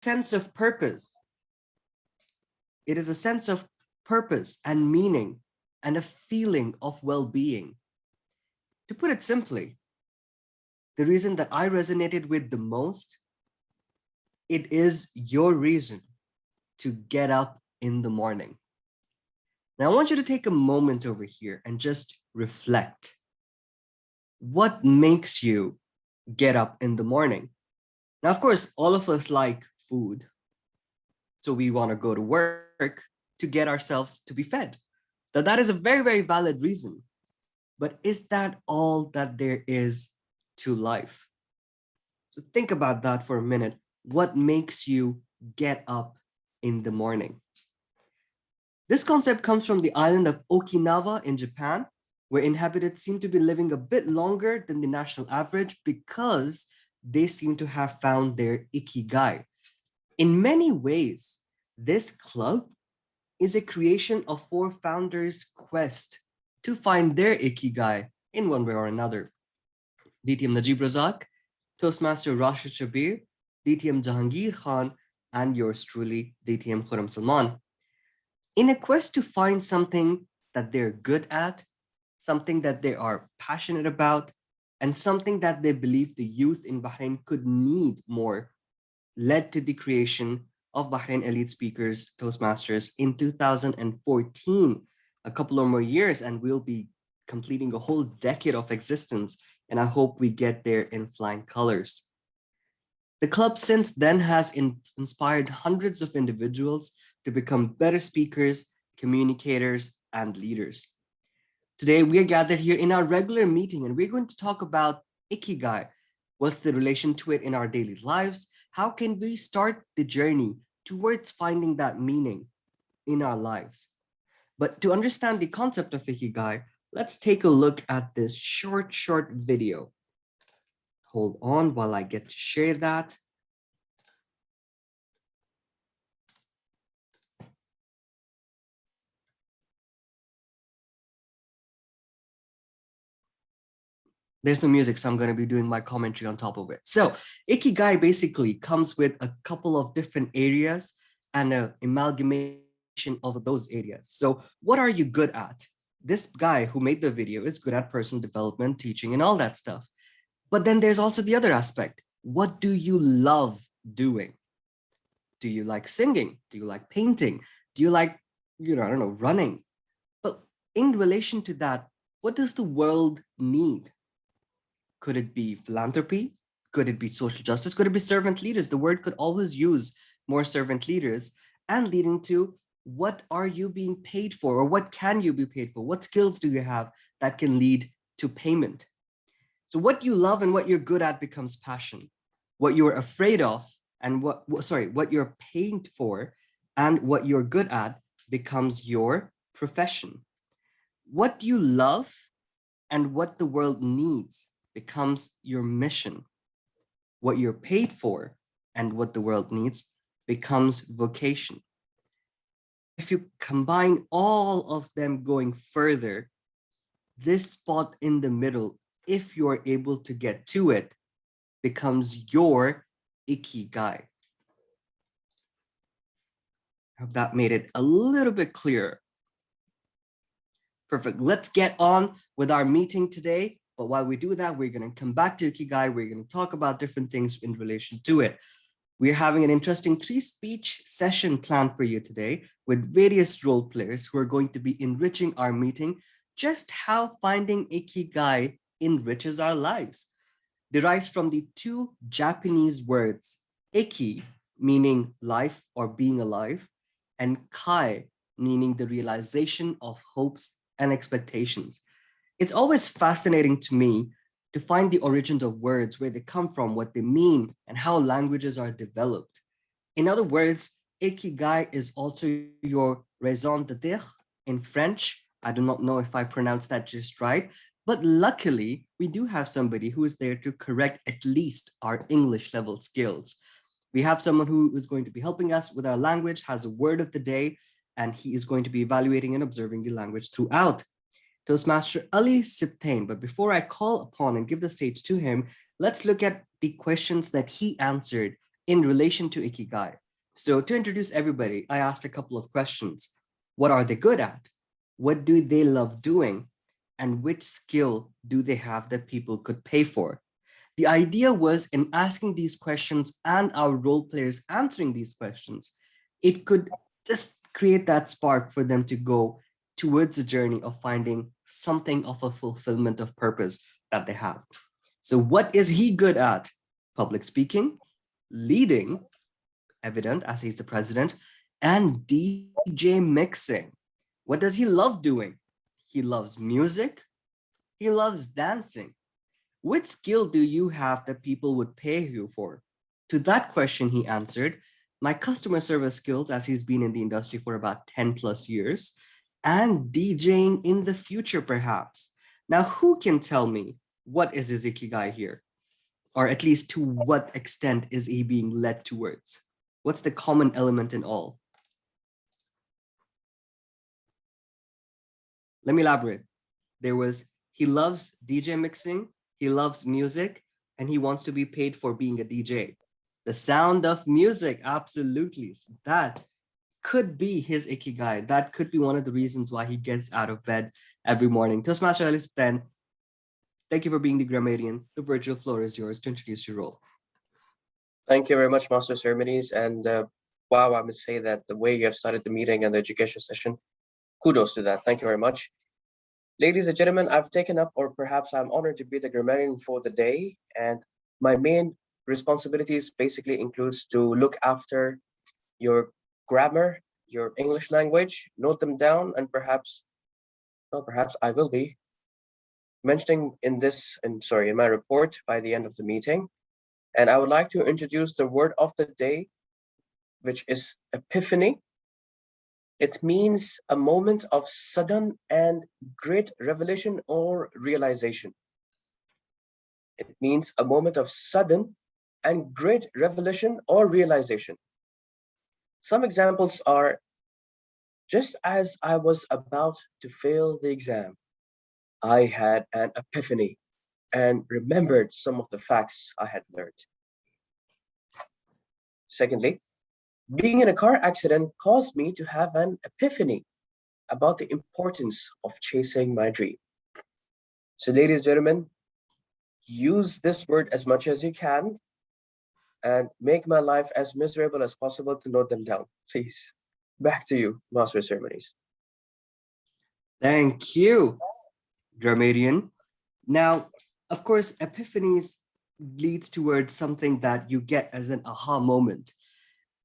sense of purpose. It is a sense of purpose and meaning and a feeling of well-being. To put it simply, the reason that I resonated with the most, it is your reason to get up in the morning. Now, I want you to take a moment over here and just reflect. What makes you get up in the morning? Now, of course, all of us like food. So we want to go to work to get ourselves to be fed. Now, that is a very, very valid reason. But is that all that there is to life? So think about that for a minute. What makes you get up in the morning? This concept comes from the island of Okinawa in Japan, where inhabitants seem to be living a bit longer than the national average because they seem to have found their ikigai. In many ways, this club is a creation of 4 founders' quest to find their ikigai in one way or another. DTM Najib Razak, Toastmaster Rashid Shabir, DTM Jahangir Khan, and yours truly, DTM Khurram Salman. In a quest to find something that they're good at, something that they are passionate about, and something that they believe the youth in Bahrain could need more, led to the creation of Bahrain Elite Speakers Toastmasters in 2014, a couple or more years, and we'll be completing a whole decade of existence, and I hope we get there in flying colors. The club since then has inspired hundreds of individuals to become better speakers, communicators, and leaders. Today, we are gathered here in our regular meeting, and we're going to talk about ikigai. What's the relation to it in our daily lives? How can we start the journey towards finding that meaning in our lives? But to understand the concept of ikigai, let's take a look at this short video. Hold on while I get to share that. There's no music, so I'm going to be doing my commentary on top of it. So ikigai basically comes with a couple of different areas and an amalgamation of those areas. So what are you good at? This guy who made the video is good at personal development, teaching, and all that stuff. But then there's also the other aspect. What do you love doing? Do you like singing? Do you like painting? Do you like, running? But in relation to that, what does the world need? Could it be philanthropy? Could it be social justice? Could it be servant leaders? The word could always use more servant leaders, and leading to what are you being paid for, or what can you be paid for? What skills do you have that can lead to payment? So what you love and what you're good at becomes passion. What you're afraid of and what you're paid for and what you're good at becomes your profession. What you love and what the world needs becomes your mission. What you're paid for and what the world needs becomes vocation. If you combine all of them going further, this spot in the middle, if you're able to get to it, becomes your ikigai. I hope that made it a little bit clearer. Perfect. Let's get on with our meeting today. But while we do that, we're going to come back to ikigai. We're going to talk about different things in relation to it. We're having an interesting 3-speech session planned for you today with various role players who are going to be enriching our meeting, just how finding ikigai enriches our lives. Derives from the 2 Japanese words, iki, meaning life or being alive, and kai, meaning the realization of hopes and expectations. It's always fascinating to me to find the origins of words, where they come from, what they mean, and how languages are developed. In other words, ikigai is also your raison d'être in French. I do not know if I pronounced that just right, but luckily we do have somebody who is there to correct at least our English level skills. We have someone who is going to be helping us with our language, has a word of the day, and he is going to be evaluating and observing the language throughout. Toastmaster Ali Siptain. But before I call upon and give the stage to him, let's look at the questions that he answered in relation to Ikigai. So to introduce everybody, I asked a couple of questions. What are they good at? What do they love doing? And which skill do they have that people could pay for? The idea was in asking these questions and our role players answering these questions, it could just create that spark for them to go towards the journey of finding something of a fulfillment of purpose that they have. So what is he good at? Public speaking, leading, evident as he's the president, and DJ mixing. What does he love doing? He loves music. He loves dancing. Which skill do you have that people would pay you for? To that question, he answered, my customer service skills, as he's been in the industry for about 10 plus years, and DJing in the future, perhaps. Now, who can tell me what is his Ikigai here? Or at least to what extent is he being led towards? What's the common element in all? Let me elaborate. There was, he loves DJ mixing, he loves music, and he wants to be paid for being a DJ. The sound of music, absolutely. That could be his Ikigai. That could be one of the reasons why he gets out of bed every morning. Toastmaster Alice, then, thank you for being the grammarian. The virtual floor is yours to introduce your role. Thank you very much, Master of Ceremonies. And wow, I must say that the way you have started the meeting and the education session, kudos to that. Thank you very much. Ladies and gentlemen, I've taken up, or perhaps I'm honored to be the grammarian for the day. And my main responsibilities basically includes to look after your grammar, your English language, note them down, and perhaps I will be mentioning in my report by the end of the meeting. And I would like to introduce the word of the day, which is epiphany. It means a moment of sudden and great revelation or realization. It means a moment of sudden and great revelation or realization. Some examples are, just as I was about to fail the exam, I had an epiphany and remembered some of the facts I had learned. Secondly, being in a car accident caused me to have an epiphany about the importance of chasing my dream. So ladies and gentlemen, use this word as much as you can and make my life as miserable as possible to note them down. Please, back to you, Master of Ceremonies. Thank you, grammarian. Now, of course, epiphanies leads towards something that you get as an aha moment.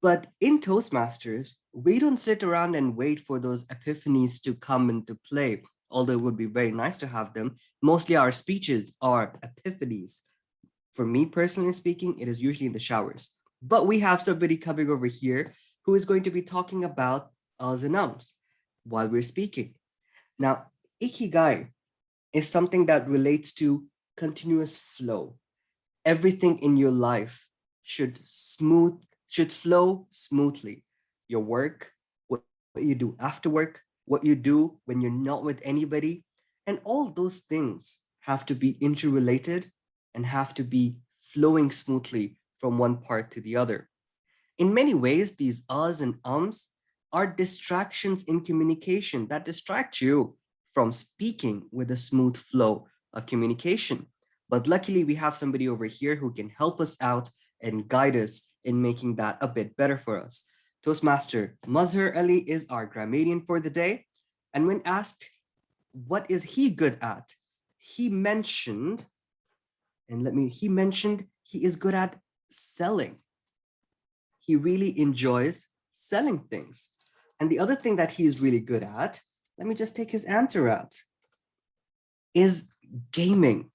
But in Toastmasters, we don't sit around and wait for those epiphanies to come into play, although it would be very nice to have them. Mostly our speeches are epiphanies. For me personally speaking, it is usually in the showers. But we have somebody coming over here who is going to be talking about ahs and ums while we're speaking. Now, Ikigai is something that relates to continuous flow. Everything in your life should flow smoothly. Your work, what you do after work, what you do when you're not with anybody, and all those things have to be interrelated and have to be flowing smoothly from one part to the other. In many ways, these ahs and ums are distractions in communication that distract you from speaking with a smooth flow of communication. But luckily, we have somebody over here who can help us out and guide us in making that a bit better for us. Toastmaster Mazhar Ali is our grammarian for the day. And when asked, what is he good at? He mentioned he is good at selling. He really enjoys selling things. And the other thing that he is really good at, let me just take his answer out, is gaming.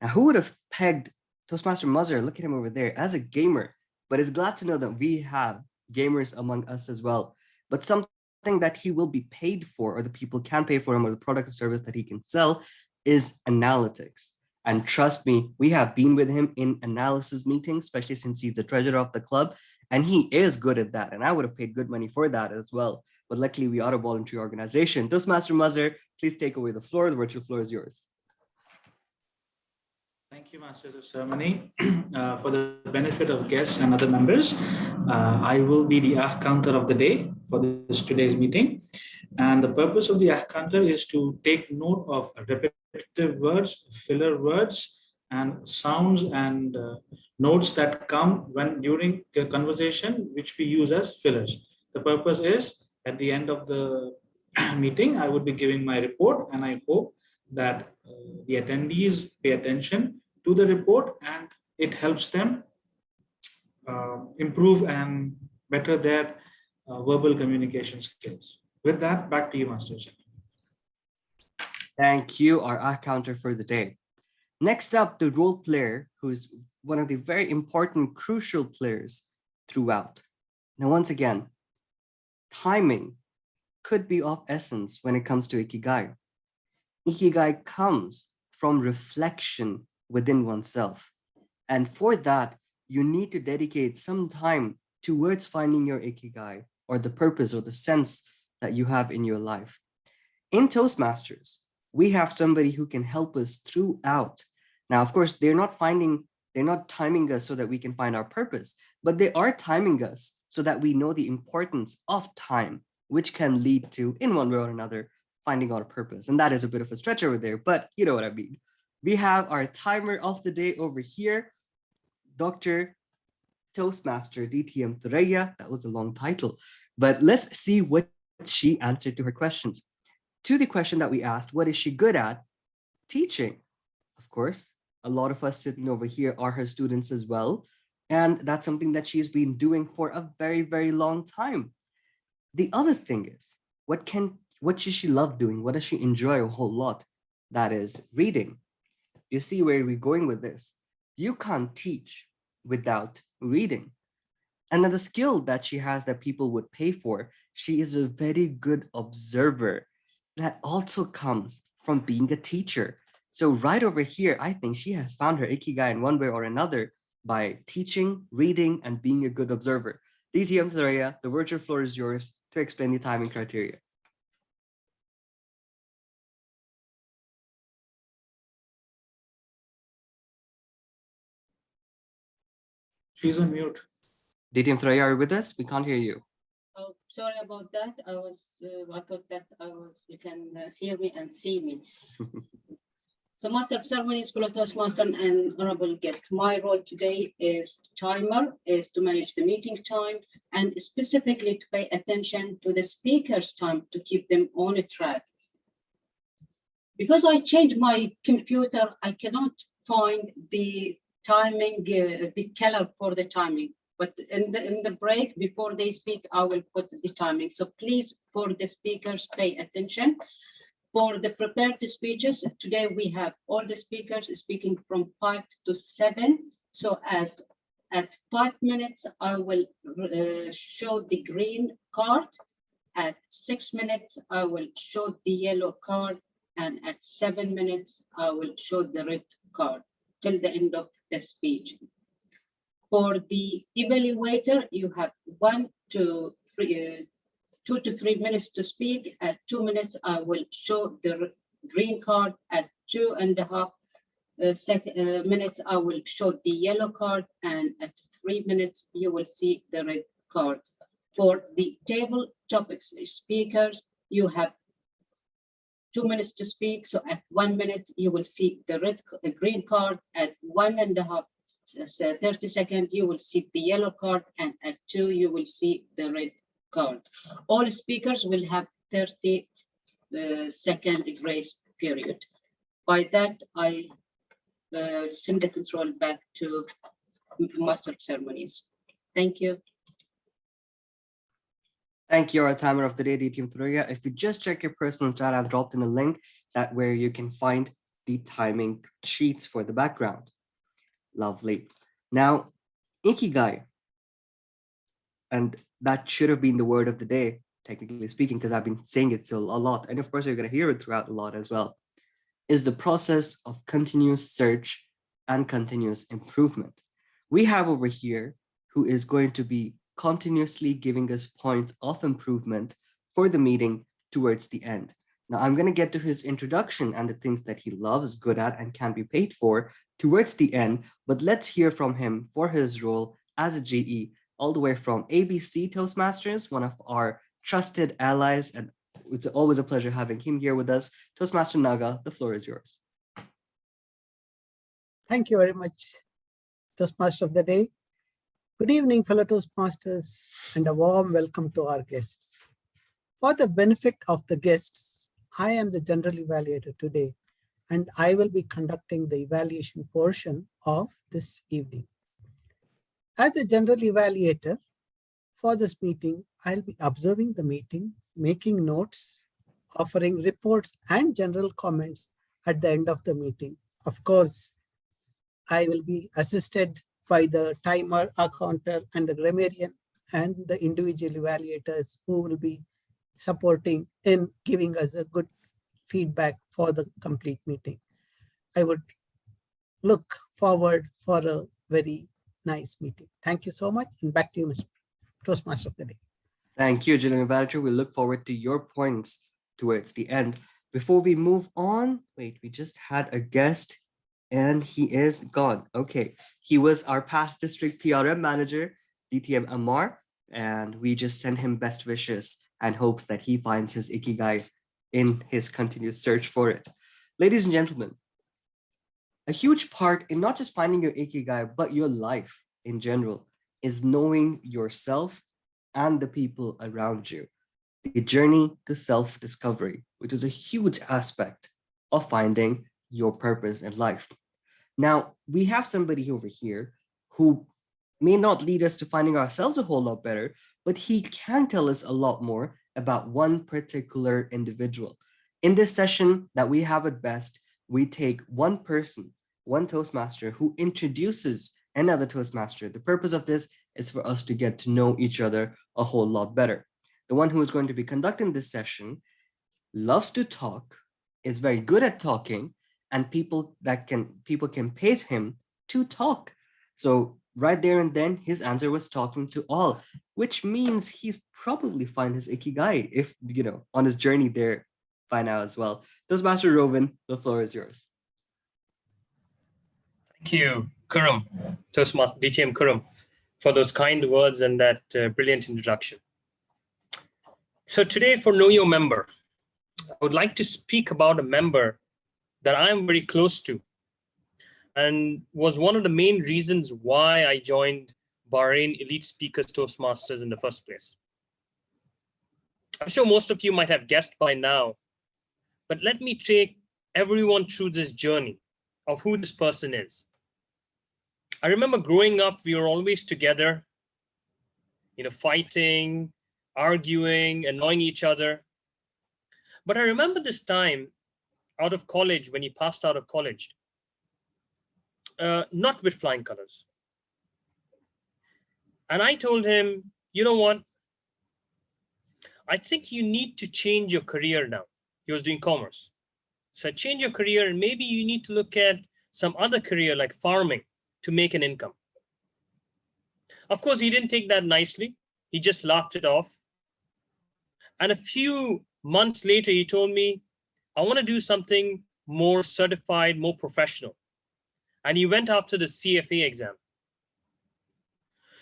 Now, who would have pegged Toastmaster Mazhar, look at him over there, as a gamer? But it's glad to know that we have gamers among us as well. But something that he will be paid for, or the people can pay for him, or the product or service that he can sell, is analytics. And trust me, we have been with him in analysis meetings, especially since he's the treasurer of the club, and he is good at that. And I would have paid good money for that as well. But luckily, we are a voluntary organization. Toastmaster Mazhar, please take away the floor. The virtual floor is yours. Thank you, Masters of Ceremony. For the benefit of guests and other members, I will be the counter of the day for today's meeting. And the purpose of the counter is to take note of repetitive words, filler words, and sounds and notes that come when during the conversation, which we use as fillers. The purpose is at the end of the meeting, I would be giving my report, and I hope that the attendees pay attention to the report and it helps them improve and better their verbal communication skills. With that, back to you, Master. Thank you, our counter for the day. Next up, the role player, who's one of the very important, crucial players throughout. Now, once again, timing could be of essence when it comes to Ikigai. Ikigai comes from reflection within oneself. And for that, you need to dedicate some time towards finding your Ikigai, or the purpose or the sense that you have in your life. In Toastmasters, we have somebody who can help us throughout. Now, of course, they're not timing us so that we can find our purpose, but they are timing us so that we know the importance of time, which can lead to, in one way or another, finding our purpose. And that is a bit of a stretch over there, but you know what I mean. We have our timer of the day over here, Dr. Toastmaster DTM Thuraya. That was a long title, but let's see what she answered to her questions. To the question that we asked, what is she good at? Teaching. Of course, a lot of us sitting over here are her students as well. And that's something that she's been doing for a very, very long time. The other thing is, what does she love doing? What does she enjoy a whole lot? That is reading. You see where we're going with this. You can't teach without reading. Another skill that she has that people would pay for, she is a very good observer. That also comes from being a teacher. So right over here, I think she has found her Ikigai in one way or another by teaching, reading, and being a good observer. DTM Thuraya, the virtual floor is yours to explain the timing criteria. She's on mute. DTM Thuraya, are you with us? We can't hear you. Oh, sorry about that. I thought that you can hear me and see me. So, Master of Ceremonies, School of Toastmaster, and honorable guest. My role today is timer, is to manage the meeting time, and specifically to pay attention to the speaker's time to keep them on a track. Because I changed my computer, I cannot find the timing, the color for the timing. But in the break, before they speak, I will put the timing. So please, for the speakers, pay attention. For the prepared speeches, today we have all the speakers speaking from 5 to 7. So as at 5 minutes, I will show the green card. At 6 minutes, I will show the yellow card. And at 7 minutes, I will show the red card till the end of the speech. For the evaluator, you have 2 to 3 minutes to speak. At 2 minutes, I will show the green card. At 2.5 minutes, I will show the yellow card. And at 3 minutes, you will see the red card. For the table topics speakers, you have 2 minutes to speak. So at 1 minute, you will see the green card. At 1.5 30 seconds, you will see the yellow card. And at 2, you will see the red card. All speakers will have 30 second grace period. By that, I send the control back to Master of Ceremonies. Thank you. Thank you, our timer of the day, DTM Thuraya. If you just check your personal chat, I've dropped in a link that where you can find the timing sheets for the background. Lovely. Now, Ikigai. And that should have been the word of the day, technically speaking, because I've been saying it still a lot. And of course, you're going to hear it throughout a lot as well, is the process of continuous search and continuous improvement. We have over here who is going to be continuously giving us points of improvement for the meeting towards the end. Now I'm going to get to his introduction and the things that he loves, good at, and can be paid for towards the end, but let's hear from him for his role as a GE, all the way from ABC Toastmasters, one of our trusted allies, and it's always a pleasure having him here with us. Toastmaster Naga, the floor is yours. Thank you very much, Toastmaster of the Day. Good evening, fellow Toastmasters, and a warm welcome to our guests. For the benefit of the guests, I am the General Evaluator today, and I will be conducting the evaluation portion of this evening. As the General Evaluator for this meeting, I'll be observing the meeting, making notes, offering reports and general comments at the end of the meeting. Of course, I will be assisted by the timer, our counter, and the grammarian, and the individual evaluators who will be supporting in giving us a good feedback for the complete meeting. I would look forward for a very nice meeting. Thank you so much, and back to you, Mr. Toastmaster of the Day. Thank you, General Evaluator. We look forward to your points towards the end. Before we move on, wait, we just had a guest and he is gone. Okay, he was our past district PRM manager, DTM Amar, and we just send him best wishes and hopes that he finds his ikigai in his continuous search for it. Ladies and gentlemen, a huge part in not just finding your ikigai, but your life in general is knowing yourself and the people around you. The journey to self-discovery, which is a huge aspect of finding your purpose in life. Now, we have somebody over here who may not lead us to finding ourselves a whole lot better, but he can tell us a lot more about one particular individual. In this session that we have at best, we take one person, one Toastmaster who introduces another Toastmaster. The purpose of this is for us to get to know each other a whole lot better. The one who is going to be conducting this session loves to talk, is very good at talking, and people can pay him to talk. So right there and then, his answer was talking to all, which means he's probably find his ikigai if, on his journey there by now as well. Toastmaster Rovin, the floor is yours. Thank you, Kurum, Toastmaster DTM Kurum, for those kind words and that brilliant introduction. So today for Know Your Member, I would like to speak about a member that I am very close to and was one of the main reasons why I joined Bahrain Elite Speakers Toastmasters in the first place. I'm sure most of you might have guessed by now, but let me take everyone through this journey of who this person is. I remember growing up, we were always together, fighting, arguing, annoying each other. But I remember this time out of college, when he passed out of college, not with flying colors. And I told him, you know what? I think you need to change your career now. He was doing commerce. So change your career, and maybe you need to look at some other career like farming to make an income. Of course, he didn't take that nicely. He just laughed it off. And a few months later, he told me, I want to do something more certified, more professional. And he went after the CFA exam.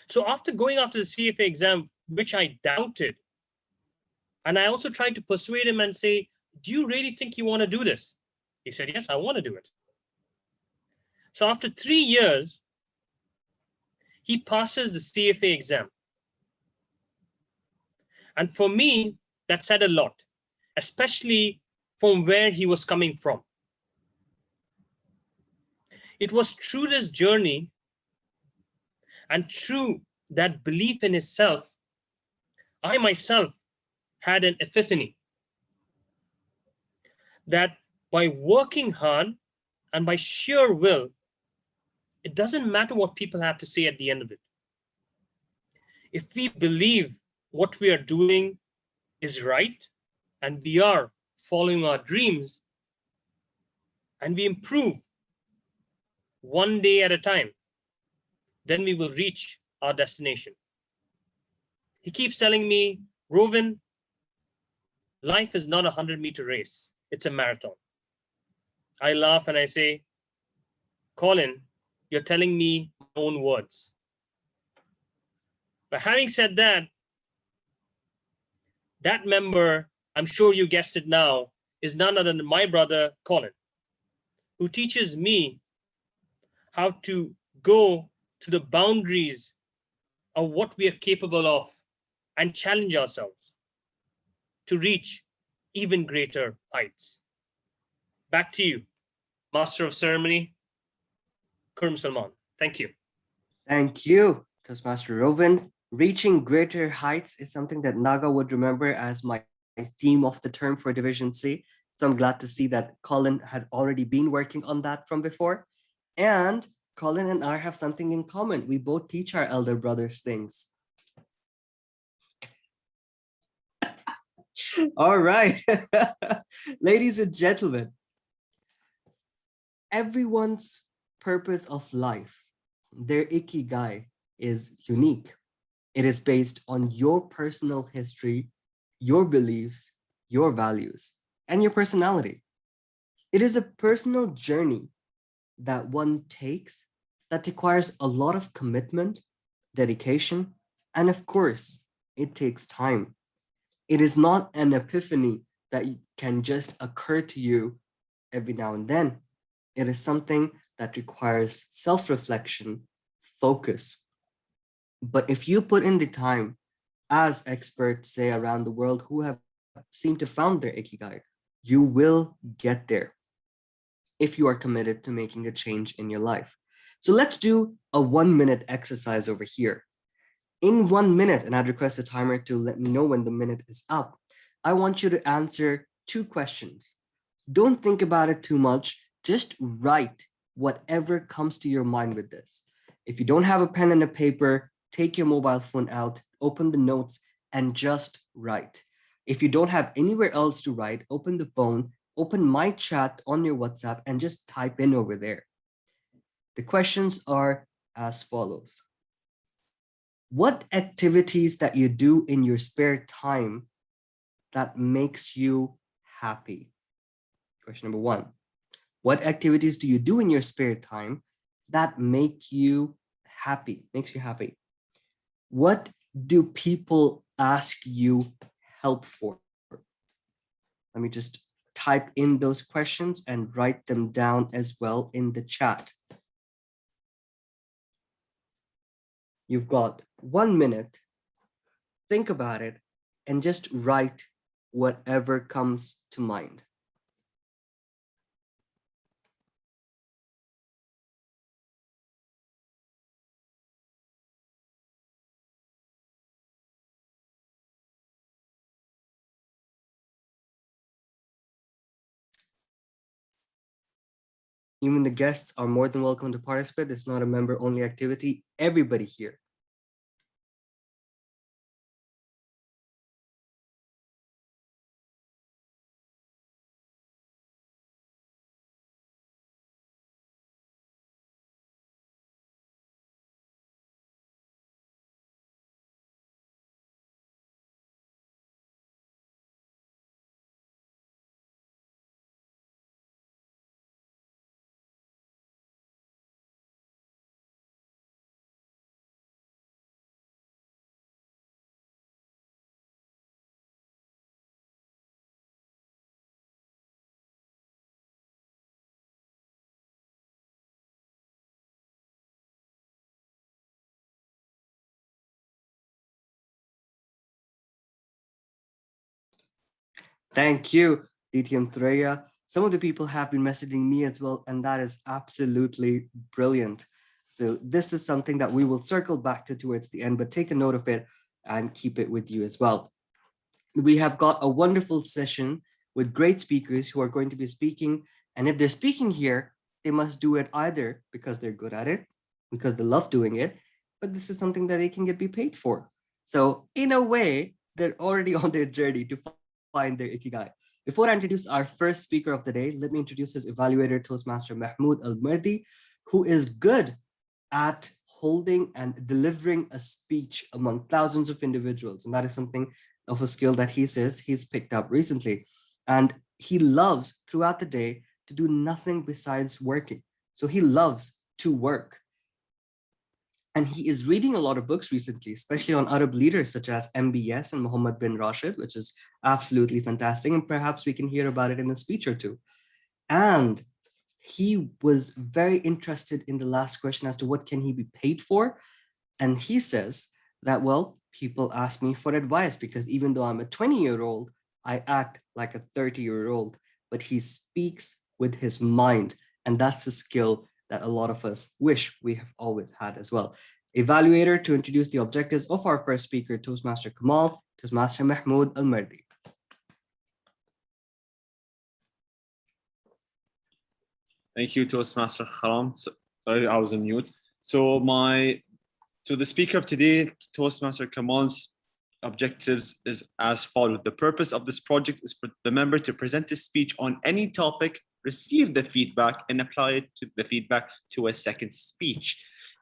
So after going after the CFA exam, which I doubted, and I also tried to persuade him and say, do you really think you want to do this? He said, yes, I want to do it. So after 3 years, he passes the CFA exam. And for me, that said a lot, especially from where he was coming from. It was through this journey and through that belief in himself, I myself had an epiphany that by working hard and by sheer will, it doesn't matter what people have to say at the end of it. If we believe what we are doing is right and we are following our dreams and we improve one day at a time, then we will reach our destination. He keeps telling me, Rovin, Life is not a 100-meter race. It's a marathon. I laugh and I say, Colin, you're telling me my own words. But having said that, that member, I'm sure you guessed it now, is none other than my brother, Colin, who teaches me how to go to the boundaries of what we are capable of and challenge ourselves to reach even greater heights. Back to you, Master of Ceremony, Kurm Salman. Thank you. Thank you, Toastmaster Rovin. Reaching greater heights is something that Naga would remember as my theme of the term for Division C. So I'm glad to see that Colin had already been working on that from before. And Colin and I have something in common. We both teach our elder brothers things. All right. Ladies and gentlemen, everyone's purpose of life, their ikigai, is unique. It is based on your personal history, your beliefs, your values, and your personality. It is a personal journey that one takes that requires a lot of commitment, dedication, and of course, it takes time. It is not an epiphany that can just occur to you every now and then. It is something that requires self-reflection, focus. But if you put in the time, as experts say around the world who have seemed to found their ikigai, you will get there if you are committed to making a change in your life. So let's do a 1-minute exercise over here. In 1 minute, and I'd request the timer to let me know when the minute is up, I want you to answer 2 questions. Don't think about it too much. Just write whatever comes to your mind with this. If you don't have a pen and a paper, take your mobile phone out, open the notes, and just write. If you don't have anywhere else to write, open the phone, open my chat on your WhatsApp, and just type in over there. The questions are as follows. What activities that you do in your spare time that makes you happy? Question number 1. What activities do you do in your spare time that make you happy, makes you happy? What do people ask you help for? Let me just type in those questions and write them down as well in the chat. You've got 1 minute. Think about it and just write whatever comes to mind. Even the guests are more than welcome to participate. It's not a member-only activity. Everybody here. Thank you, DTM Threya. Some of the people have been messaging me as well, and that is absolutely brilliant. So this is something that we will circle back to towards the end, but take a note of it and keep it with you as well. We have got a wonderful session with great speakers who are going to be speaking. And if they're speaking here, they must do it either because they're good at it, because they love doing it, but this is something that they can be paid for. So in a way, they're already on their journey to find their ikigai. Before I introduce our first speaker of the day, let me introduce his evaluator, Toastmaster Mahmoud Al-Mardi, who is good at holding and delivering a speech among thousands of individuals. And that is something of a skill that he says he's picked up recently. And he loves throughout the day to do nothing besides working. So he loves to work. And he is reading a lot of books recently, especially on Arab leaders such as MBS and Muhammad bin Rashid, which is absolutely fantastic. And perhaps we can hear about it in a speech or two. And he was very interested in the last question as to what can he be paid for. And he says that, well, people ask me for advice because even though I'm a 20-year-old, I act like a 30-year-old, but he speaks with his mind. And that's a skill that a lot of us wish we have always had as well. Evaluator, to introduce the objectives of our first speaker, Toastmaster Kamal, Toastmaster Mahmoud Al-Mardi. Thank you, Toastmaster Karam. Sorry, I was on mute. So the speaker of today, Toastmaster Kamal's objectives is as follows. The purpose of this project is for the member to present his speech on any topic, receive the feedback, and apply it to the feedback to a second speech.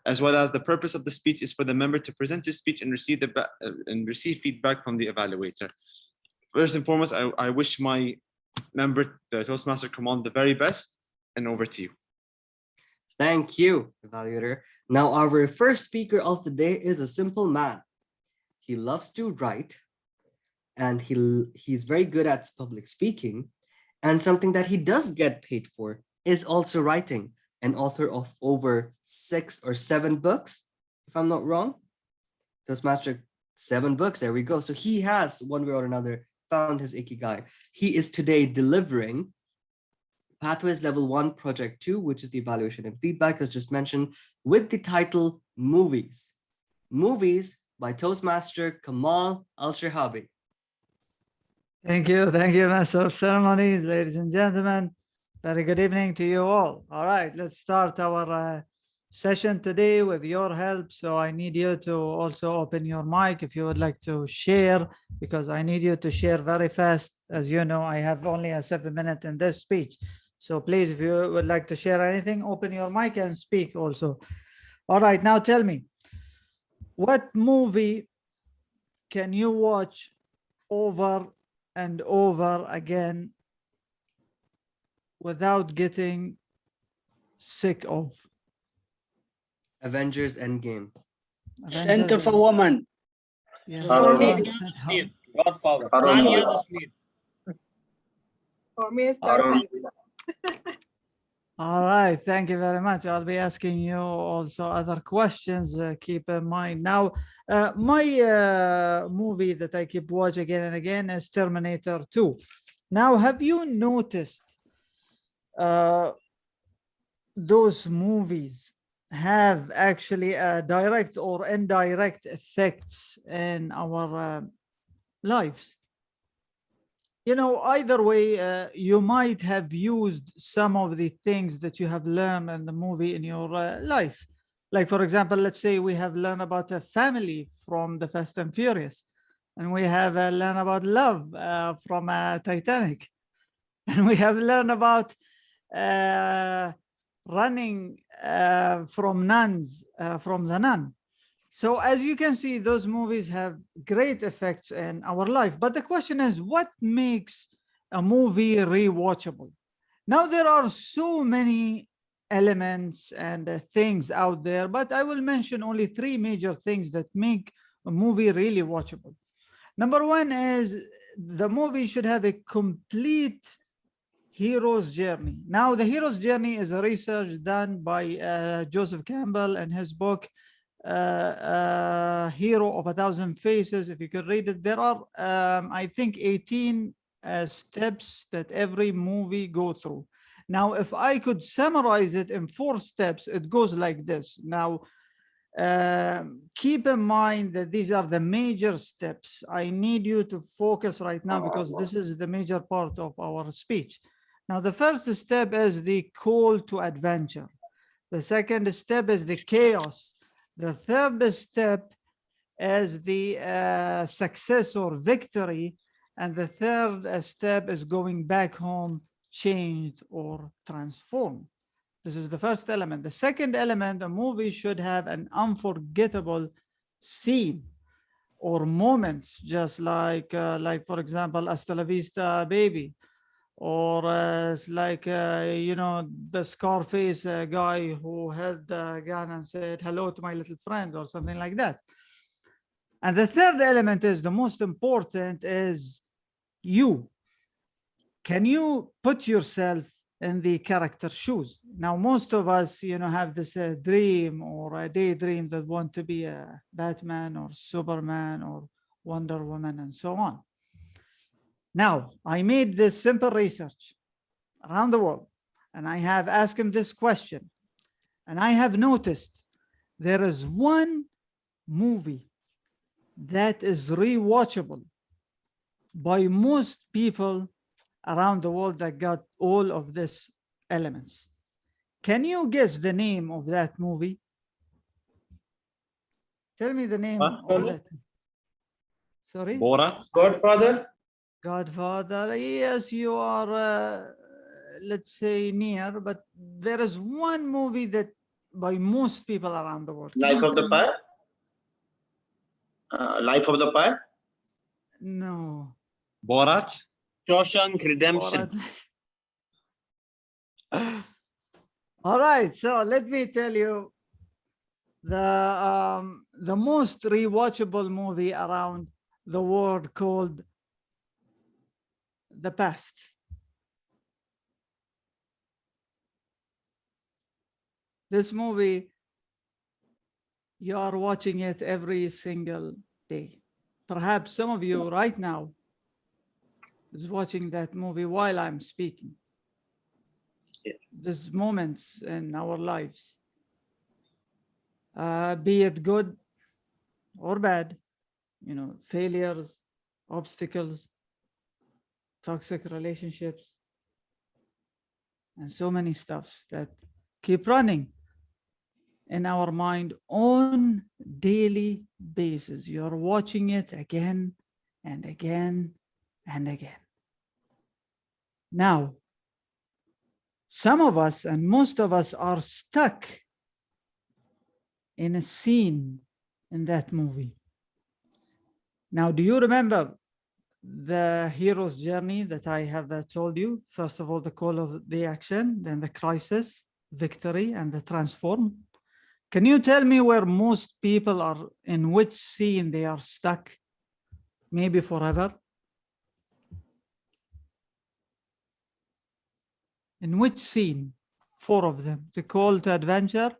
As well as the purpose of the speech is for the member to present his speech and receive feedback from the evaluator. First and foremost, I wish my member, the Toastmaster Kamal, the very best, and over to you. Thank you, Evaluator. Now, our first speaker of the day is a simple man. He loves to write, and he's very good at public speaking. And something that he does get paid for is also writing, an author of over 6 or 7 books, if I'm not wrong. Toastmaster, 7 books, there we go. So he has, one way or another, found his ikigai. He is today delivering Pathways Level 1 Project 2, which is the evaluation and feedback, as just mentioned, with the title Movies. Movies by Toastmaster Kamal Al-Shahabi. Thank you, Master of Ceremonies, ladies and gentlemen. Very good evening to you all. All right, let's start our session today with your help. So I need you to also open your mic if you would like to share, because I need you to share very fast. As you know, I have only a 7 minute in this speech. So please, if you would like to share anything, open your mic and speak also. All right, now tell me, what movie can you watch over and over again without getting sick of? Avengers Endgame. Scent of a Woman. Yeah. For me, Godfather. For me, it's Titanic. All right, thank you very much. I'll be asking you also other questions. Keep in mind now, my movie that I keep watching again and again is Terminator 2. Now, have you noticed those movies have actually direct or indirect effects in our lives? You know, either way, you might have used some of the things that you have learned in the movie in your life. Like, for example, let's say we have learned about a family from the Fast and Furious, and we have learned about love from Titanic, and we have learned about running from nuns from The Nun. So as you can see, those movies have great effects in our life. But the question is, what makes a movie rewatchable? Now, there are so many elements and things out there, but I will mention only 3 major things that make a movie really watchable. Number 1 is the movie should have a complete hero's journey. Now, the hero's journey is a research done by Joseph Campbell in his book, Hero of 1,000 Faces. If you could read it, there are, I think, 18 steps that every movie go through. Now, if I could summarize it in 4 steps, it goes like this. Now, keep in mind that these are the major steps. I need you to focus right now because this is the major part of our speech. Now, the first step is the call to adventure. The second step is the chaos. The third step is the success or victory. And the third step is going back home, changed or transformed. This is the first element. The second element, a movie should have an unforgettable scene. or moments, just like for example, Hasta la Vista Baby, or you know, the Scarface guy who held the gun and said hello to my little friend, or something like that. And the third element is the most important, is you. Can you put yourself in the character shoes? Now, most of us, you know, have this dream or a daydream that want to be a Batman or Superman or Wonder Woman and so on. Now, I made this simple research around the world, and I have asked him this question, and I have noticed there is one movie that is rewatchable by most people around the world that got all of these elements. Can you guess the name of that movie? Tell me the name of that. Sorry? Borat. Godfather. Godfather. Yes, you are, let's say, near, but there is one movie that by most people around the world. Life of the Pi? Life of the Pi? No. Borat. Shawshank Redemption. All right, so let me tell you the most rewatchable movie around the world, called The Past. This movie, you are watching it every single day. Perhaps some of you right now is watching that movie while I'm speaking. There's moments in our lives, be it good or bad, you know, failures, obstacles, toxic relationships, and so many stuffs that keep running in our mind on daily basis. You're watching it again and again and again. Now, some of us and most of us are stuck in a scene in that movie. Now, do you remember the hero's journey that I have told you? First of all, the call of the action, then the crisis, victory, and the transform. Can you tell me where most people are, in which scene they are stuck, maybe forever? In which scene? 4 of them: the call to adventure,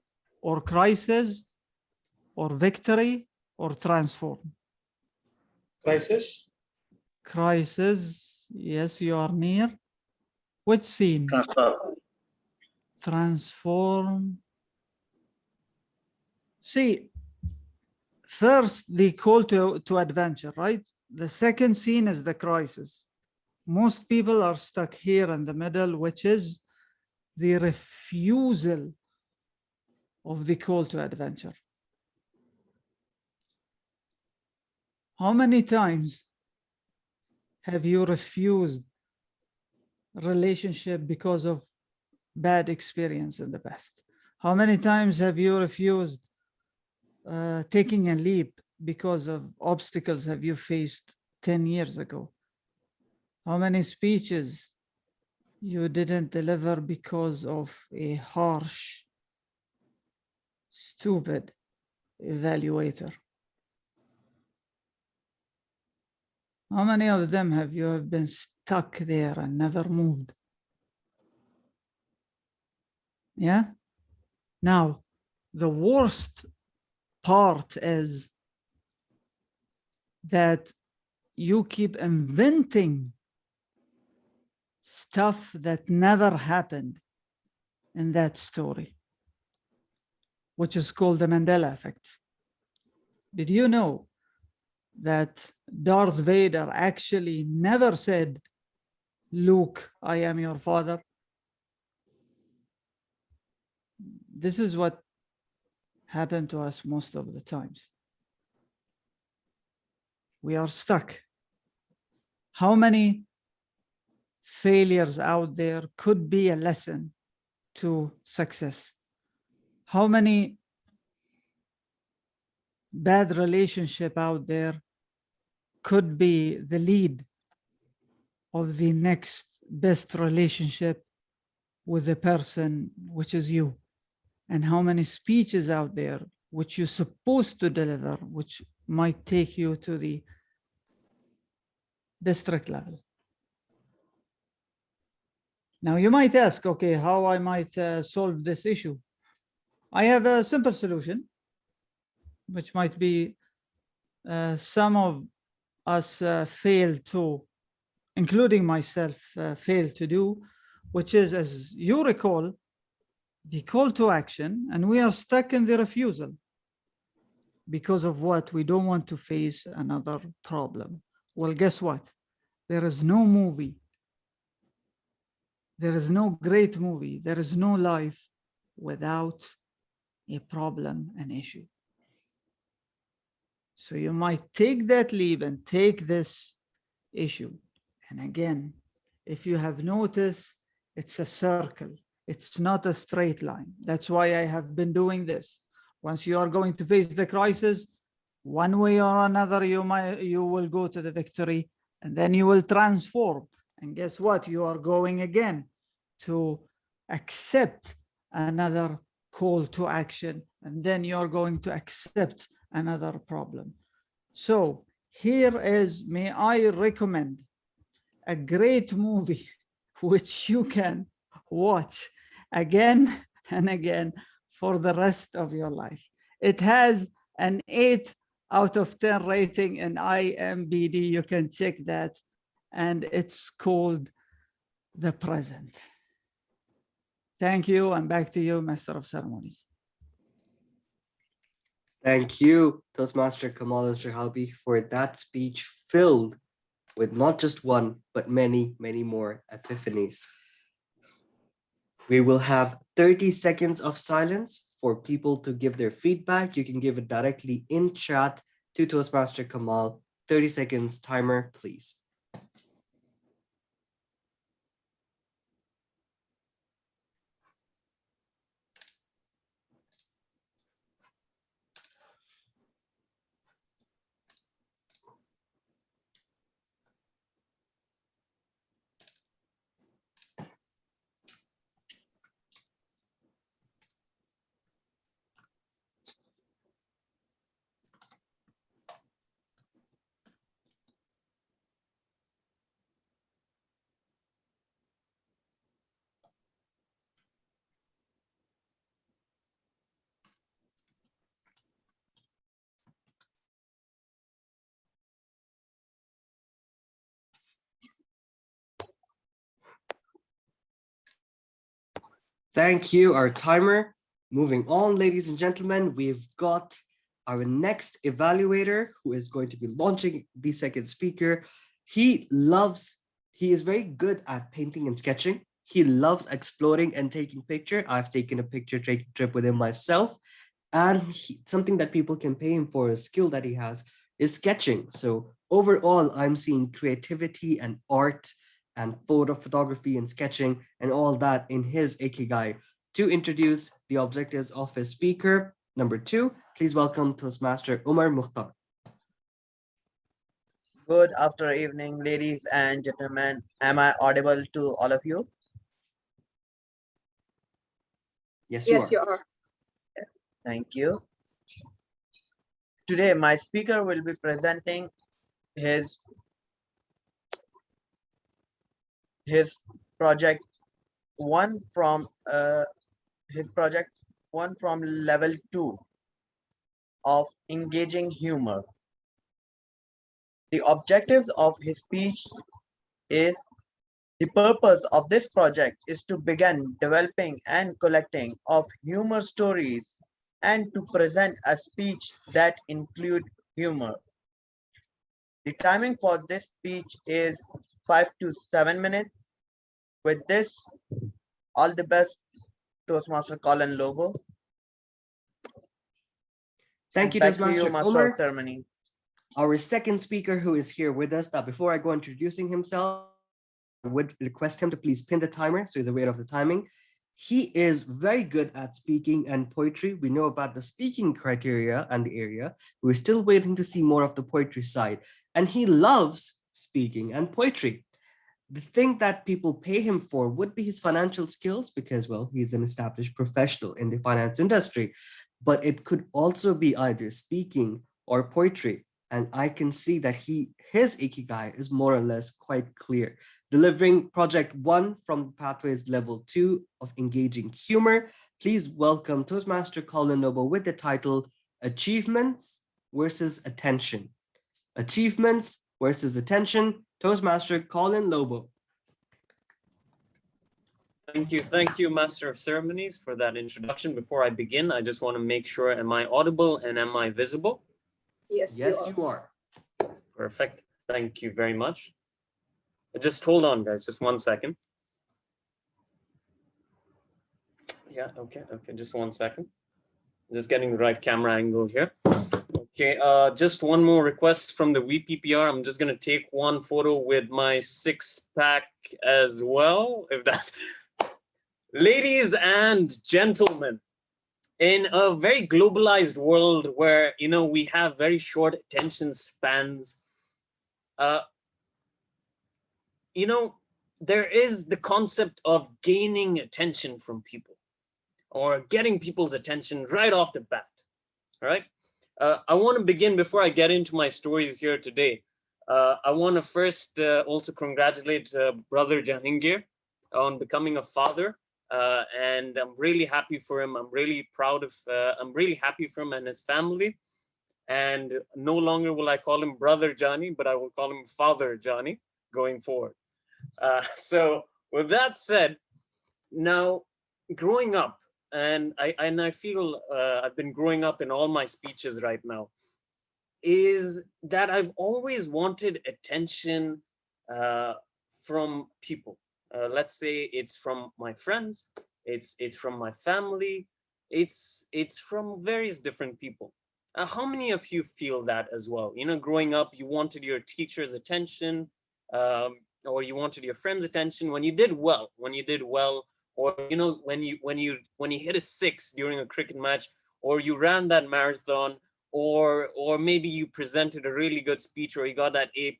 or crisis, or victory, or transform? Crisis. Crisis, yes, you are near. Which scene? Transform. Transform. See, first the call to adventure, right? The second scene is the crisis. Most people are stuck here in the middle, which is the refusal of the call to adventure. How many times have you refused relationship because of bad experience in the past? How many times have you refused taking a leap because of obstacles have you faced 10 years ago? How many speeches you didn't deliver because of a harsh, stupid evaluator? How many of them have you been stuck there and never moved? Yeah. Now, the worst part is that you keep inventing stuff that never happened in that story, which is called the Mandela effect. Did you know that Darth Vader actually never said, "Luke, I am your father"? This is what happened to us most of the times. We are stuck. How many failures out there could be a lesson to success? How many bad relationships out there could be the lead of the next best relationship with the person, which is you, and how many speeches out there which you're supposed to deliver, which might take you to the district level. Now you might ask, okay, how I might solve this issue? I have a simple solution, which might be some of us fail to, including myself, fail to do, which is, as you recall, the call to action, and we are stuck in the refusal because of what? We don't want to face another problem. Well, guess what? There is no movie. There is no great movie. There is no life without a problem, an issue. So you might take that leap and take this issue. And again, if you have noticed, it's a circle. It's not a straight line. That's why I have been doing this. Once you are going to face the crisis, one way or another, you will go to the victory, and then you will transform. And guess what? You are going again to accept another call to action, and then you're going to accept another problem. So here is, may I recommend a great movie which you can watch again and again for the rest of your life. It has an 8 out of 10 rating in IMDb. You can check that. And it's called The Present. Thank you. And back to you, Master of Ceremonies. Thank you, Toastmaster Kamal al-Shahabi, for that speech filled with not just one, but many, many more epiphanies. We will have 30 seconds of silence for people to give their feedback. You can give it directly in chat to Toastmaster Kamal. 30 seconds timer, please. Thank you, our timer. Moving on, ladies and gentlemen, we've got our next evaluator who is going to be launching the second speaker. He is very good at painting and sketching. He loves exploring and taking pictures. I've taken a picture trip with him myself. And something that people can pay him for, a skill that he has, is sketching. So overall, I'm seeing creativity and art and photography and sketching and all that in his ikigai. To introduce the objectives of his speaker, number 2, please welcome Toastmaster Umar Mukhtar. Good after evening, ladies and gentlemen. Am I audible to all of you? Yes, you are. Thank you. Today, my speaker will be presenting his project one from level 2 of engaging humor. The objectives of his speech is: the purpose of this project is to begin developing and collecting of humor stories and to present a speech that include humor. The timing for this speech is 5 to 7 minutes. With this, all the best, Toastmaster Colin Lobo. Thank you, Back to Toastmaster you, Master Umar. of Ceremony. Our second speaker who is here with us. Now, before I go introducing himself, I would request him to please pin the timer so he's aware of the timing. He is very good at speaking and poetry. We know about the speaking criteria and the area. We're still waiting to see more of the poetry side. And he loves speaking and poetry. The thing that people pay him for would be his financial skills because, well, he's an established professional in the finance industry. But it could also be either speaking or poetry. And I can see that his ikigai is more or less quite clear. Delivering project 1 from Pathways level 2 of engaging humor. Please welcome Toastmaster Colin Noble with the title Achievements versus Attention. Achievements versus Attention. Toastmaster Colin Lobo. Thank you, Master of Ceremonies, for that introduction. Before I begin, I just want to make sure, am I audible and am I visible? Yes, Yes, you are. Perfect. Thank you very much. Just hold on, guys, just 1 second. Yeah, okay, just 1 second. Just getting the right camera angle here. Okay, just one more request from the VPPR. I'm just gonna take one photo with my 6-pack as well, if that's... Ladies and gentlemen, in a very globalized world where, you know, we have very short attention spans, you know, there is the concept of gaining attention from people or getting people's attention right off the bat, all right? I want to begin, before I get into my stories here today, I want to first also congratulate Brother Jahangir on becoming a father. And I'm really happy for him. I'm really proud of, I'm really happy for him and his family. And no longer will I call him Brother Johnny, but I will call him Father Johnny going forward. So with that said, now growing up, and I feel I've been growing up in all my speeches right now, is that I've always wanted attention from people. Let's say it's from my friends, it's from my family, it's from various different people. How many of you feel that as well? You know, growing up, you wanted your teacher's attention, or you wanted your friend's attention when you did well, or you know, when you hit a 6 during a cricket match, or you ran that marathon, or maybe you presented a really good speech, or you got that A++.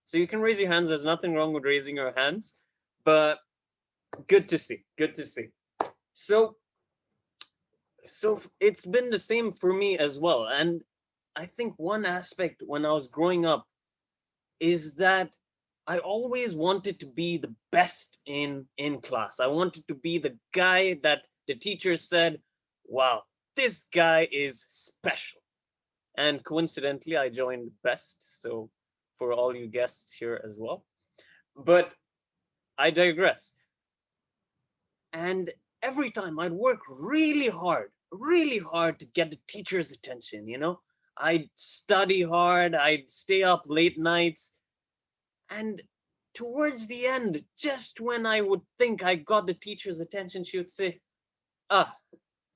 So you can raise your hands. There's nothing wrong with raising your hands, but good to see. Good to see. So it's been the same for me as well. And I think one aspect when I was growing up is that I always wanted to be the best in class. I wanted to be the guy that the teacher said, wow, this guy is special. And coincidentally, I joined BEST. So for all you guests here as well. But I digress. And every time I'd work really hard to get the teacher's attention, you know? I'd study hard, I'd stay up late nights. And towards the end, just when I would think I got the teacher's attention, she would say, ah,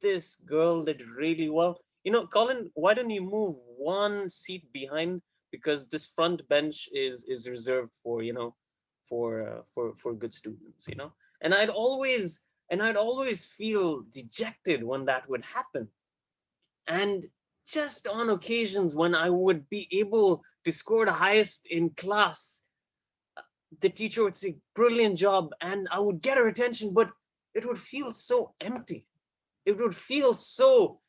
this girl did really well. You know, Colin, why don't you move one seat behind? Because this front bench is reserved for, you know, for good students, you know. And I'd always feel dejected when that would happen. And just on occasions when I would be able to score the highest in class, the teacher would say, brilliant job, and I would get her attention, but it would feel so empty. It would feel so,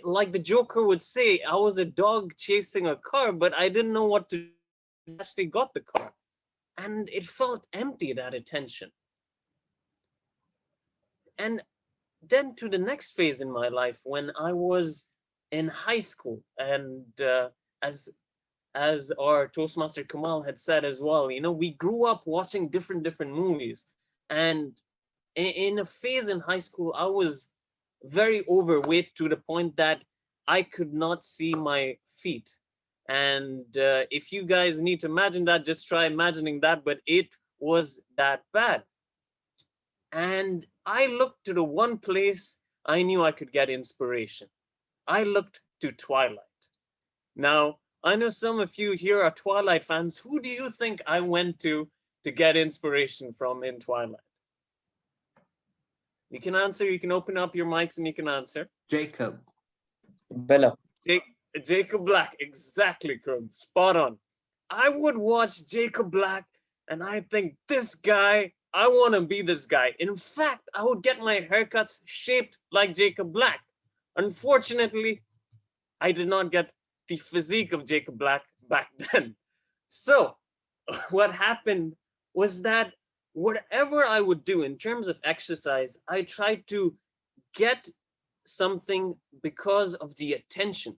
like the Joker would say, I was a dog chasing a car, but I didn't know what to do. I actually got the car. And it felt empty, that attention. And then to the next phase in my life, when I was in high school, and as our Toastmaster Kamal had said as well, you know, we grew up watching different movies. And in a phase in high school, I was very overweight to the point that I could not see my feet. And if you guys need to imagine that, just try imagining that, but it was that bad. And I looked to the one place I knew I could get inspiration. I looked to Twilight. Now, I know some of you here are Twilight fans. Who do you think I went to to get inspiration from in Twilight? You can answer, you can open up your mics and you can answer. Jacob. Bella. Jacob Black, exactly, Krum, spot on. I would watch Jacob Black and I think this guy, I want to be this guy. In fact, I would get my haircuts shaped like Jacob Black. Unfortunately, I did not get the physique of Jacob Black back then. So what happened was that whatever I would do in terms of exercise, I tried to get something because of the attention.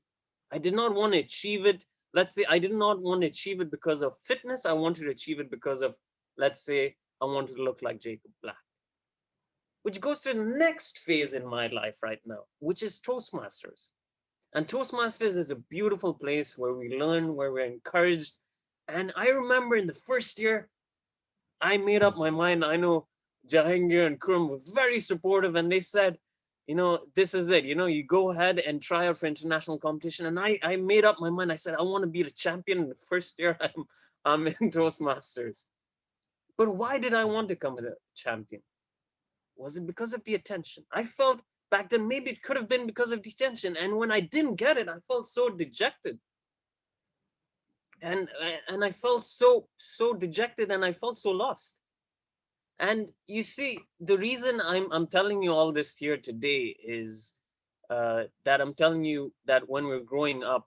I did not want to achieve it. Let's say I did not want to achieve it because of fitness. I wanted to achieve it because of, let's say, I wanted to look like Jacob Black. Which goes to the next phase in my life right now, which is Toastmasters. And Toastmasters is a beautiful place where we learn, where we're encouraged. And I remember in the first year, I made up my mind. I know Jahangir and Kurum were very supportive and they said, you know, this is it. You know, you go ahead and try out for international competition. And I made up my mind. I said, I want to be the champion in the first year I'm in Toastmasters. But why did I want to come as a champion? Was it because of the attention? I felt back then maybe it could have been because of the attention. And when I didn't get it, I felt so dejected. And I felt so dejected and I felt so lost. And you see, the reason I'm telling you all this here today is that I'm telling you that when we're growing up,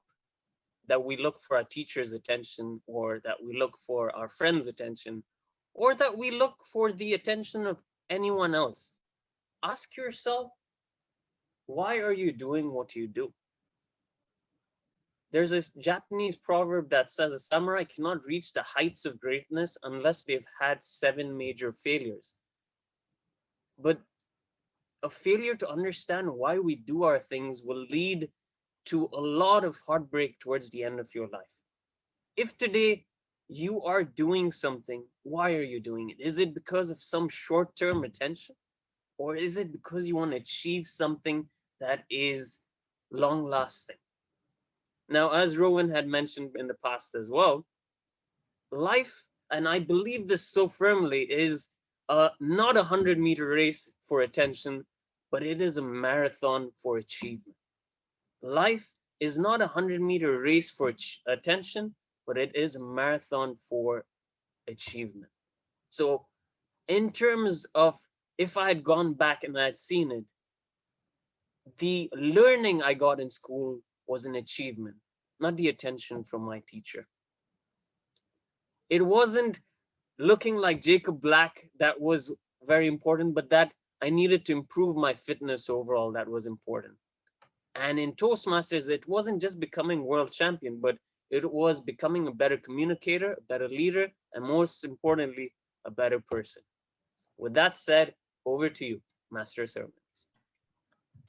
that we look for our teacher's attention, or that we look for our friend's attention, or that we look for the attention of anyone else. Ask yourself, why are you doing what you do? There's this Japanese proverb that says a samurai cannot reach the heights of greatness unless they've had 7 major failures. But a failure to understand why we do our things will lead to a lot of heartbreak towards the end of your life. If today you are doing something, why are you doing it? Is it because of some short-term attention? Or is it because you want to achieve something that is long-lasting? Now, as Rowan had mentioned in the past as well, life, and I believe this so firmly, is not a 100-meter race for attention, but it is a marathon for achievement. Life is not a 100-meter race for attention, but it is a marathon for achievement. So in terms of if I had gone back and I had seen it, the learning I got in school was an achievement, not the attention from my teacher. It wasn't looking like Jacob Black that was very important, but that I needed to improve my fitness overall that was important. And in Toastmasters, it wasn't just becoming world champion, but it was becoming a better communicator, a better leader, and most importantly, a better person. With that said, over to you, Master of Ceremonies.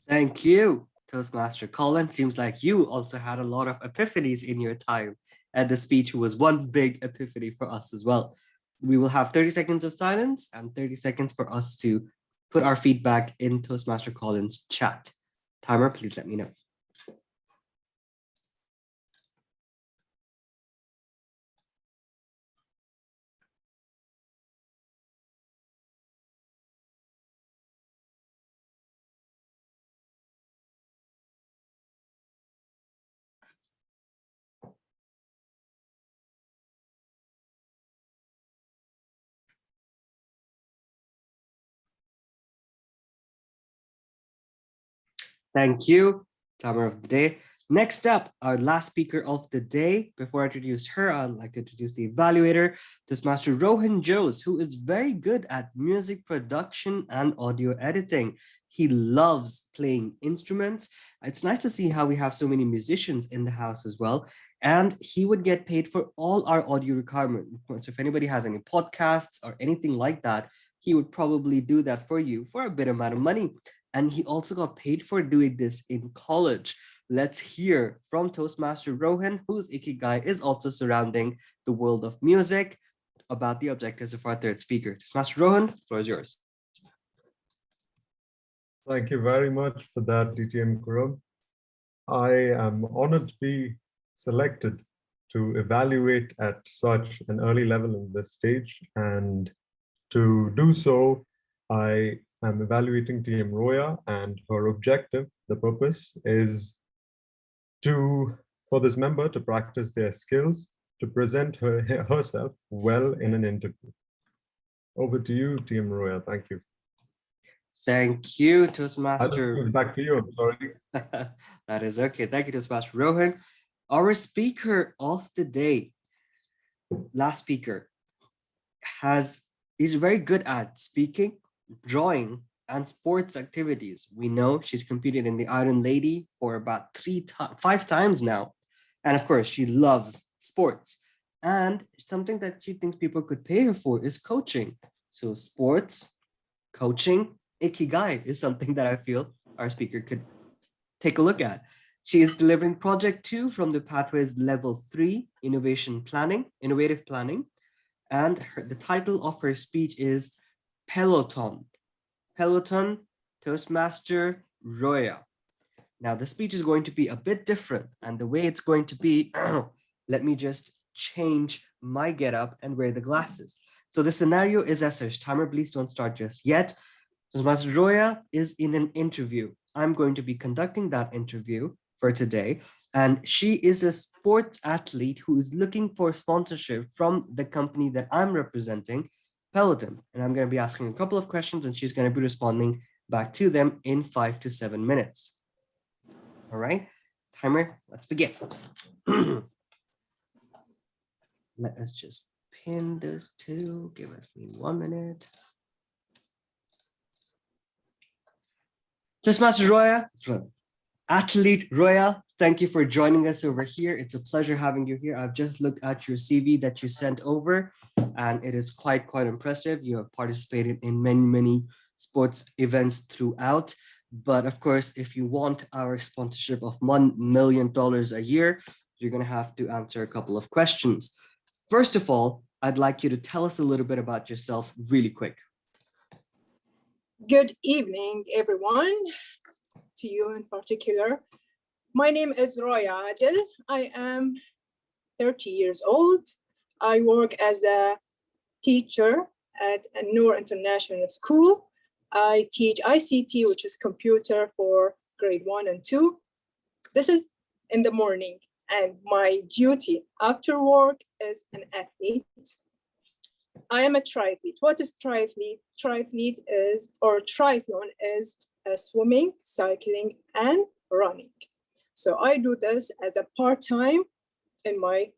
Thank you, Toastmaster Colin. Seems like you also had a lot of epiphanies in your time, and the speech was one big epiphany for us as well. We will have 30 seconds of silence and 30 seconds for us to put our feedback in Toastmaster Colin's chat. Timer, please let me know. Thank you, timer of the day. Next up, our last speaker of the day. Before I introduce her, I'd like to introduce the evaluator, Toastmaster Rohan Jose, who is very good at music production and audio editing. He loves playing instruments. It's nice to see how we have so many musicians in the house as well. And he would get paid for all our audio requirements. So if anybody has any podcasts or anything like that, he would probably do that for you for a bit amount of money. And he also got paid for doing this in college. Let's hear from Toastmaster Rohan, whose ikigai is also surrounding the world of music, about the objectives of our third speaker. Toastmaster Rohan, the floor is yours. Thank you very much for that, DTM Kurum. I am honored to be selected to evaluate at such an early level in this stage. And to do so, I am evaluating TM Roya, and her objective, the purpose, is for this member to practice their skills to present herself well in an interview. Over to you, TM Roya. Thank you. Thank you, Toastmaster. Back to you. I'm sorry. That is okay. Thank you, Toastmaster Rohan. Our speaker of the day, last speaker, is very good at speaking, drawing, and sports activities. We know she's competed in the Iron Lady for about 5 times now. And of course, she loves sports. And something that she thinks people could pay her for is coaching. So sports, coaching, Ikigai is something that I feel our speaker could take a look at. She is delivering Project 2 from the Pathways Level 3 Innovative Planning. And the title of her speech is Peloton. Peloton, Toastmaster Roya. Now, the speech is going to be a bit different. And the way it's going to be, let me just change my getup and wear the glasses. So the scenario is as such. Timer, please don't start just yet. Toastmaster Roya is in an interview. I'm going to be conducting that interview for today. And she is a sports athlete who is looking for sponsorship from the company that I'm representing, Peloton. And I'm going to be asking a couple of questions and she's going to be responding back to them in 5 to 7 minutes. All right, timer, let's begin. Let us just pin this to, give us 1 minute. Toastmaster Roya, athlete Roya, thank you for joining us over here. It's a pleasure having you here. I've just looked at your CV that you sent over, and it is quite impressive. You have participated in many sports events throughout. But of course, if you want our sponsorship of $1 million a year, you're going to have to answer a couple of questions. First of all, I'd like you to tell us a little bit about yourself really quick. Good evening, everyone, to you in particular. My name is Roya Adel. I am 30 years old. I work as a teacher at a Noor International School. I teach ICT, which is computer, for grade 1 and 2. This is in the morning, and my duty after work is an athlete. I am a triathlete. What is triathlete? Triathlete is, or triathlon is, swimming, cycling, and running. So I do this as a part-time in my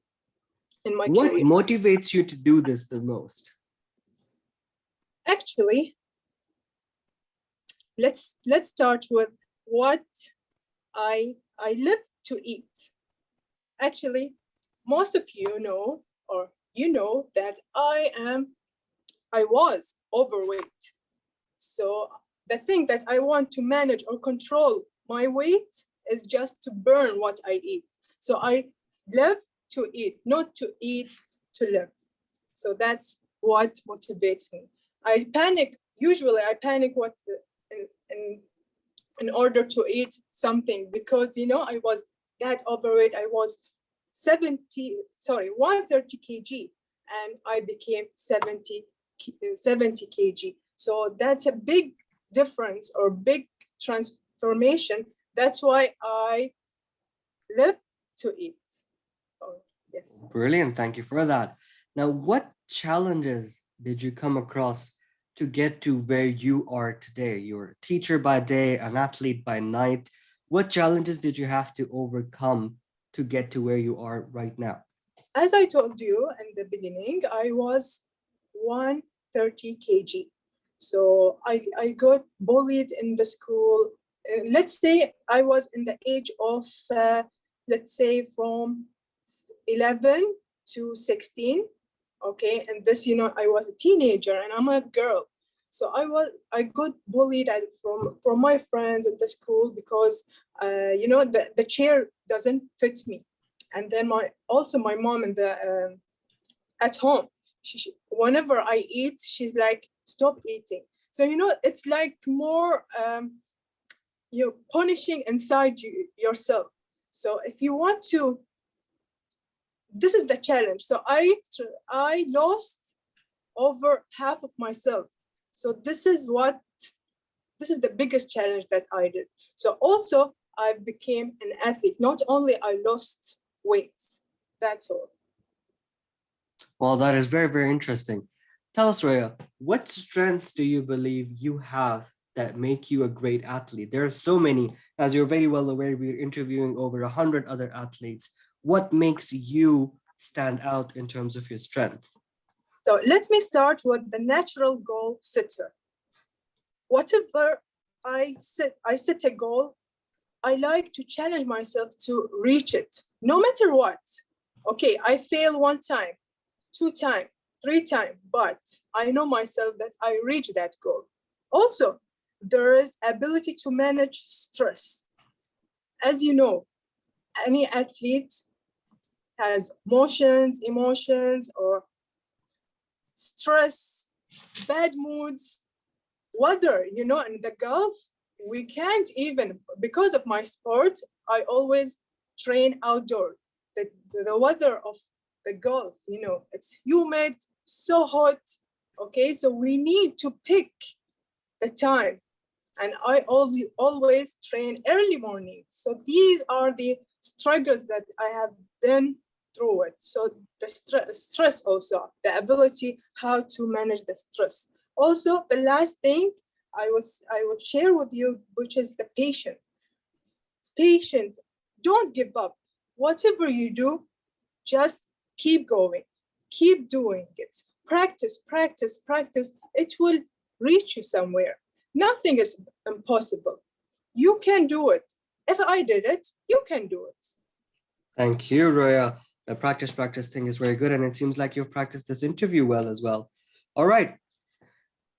What career. motivates you to do this the most? Actually, let's start with what I live to eat. Actually, most of you know, or you know, that I was overweight. So the thing that I want to manage or control my weight is just to burn what I eat. So I live to eat, not to eat to live. So that's what motivates me. Usually I panic in order to eat something, because I was that overweight. I was 130 kg, and I became 70 kg. So that's a big difference or big transformation. That's why I live to eat. Yes. Brilliant, thank you for that. Now, what challenges did you come across to get to where you are today? You're a teacher by day, an athlete by night. What challenges did you have to overcome to get to where you are right now? As I told you in the beginning, I was 130 kg. So I got bullied in the school. Let's say I was in the age of, let's say from 11 to 16. Okay, and this, I was a teenager and I'm a girl. So I got bullied from my friends at the school because, the chair doesn't fit me. And then my mom at home, whenever I eat, she's like, stop eating. So, it's like more, you're punishing inside yourself. So if you want to this is the challenge. So I lost over half of myself. So this is the biggest challenge that I did. So also I became an athlete. Not only I lost weights, that's all. Well, that is very, very interesting. Tell us, Rhea, what strengths do you believe you have that make you a great athlete? There are so many, as you're very well aware, we're interviewing over 100 other athletes. What makes you stand out in terms of your strength? So let me start with the natural goal setter. Whatever I set a goal, I like to challenge myself to reach it, no matter what. Okay, I fail 1 time, 2 times, 3 times, but I know myself that I reach that goal. Also, there is ability to manage stress. As you know, any athlete has emotions, or stress, bad moods, weather, in the Gulf, we can't even, because of my sport, I always train outdoor. The weather of the Gulf, it's humid, so hot. Okay, so we need to pick the time. And I always train early morning. So these are the struggles that I have been through it. So the stress also, the ability how to manage the stress. Also, the last thing I would share with you, which is the patient. Patient, don't give up. Whatever you do, just keep going, keep doing it. Practice, practice, practice. It will reach you somewhere. Nothing is impossible. You can do it. If I did it, you can do it. Thank you, Roya. The practice thing is very good, and it seems like you've practiced this interview well as well. All right,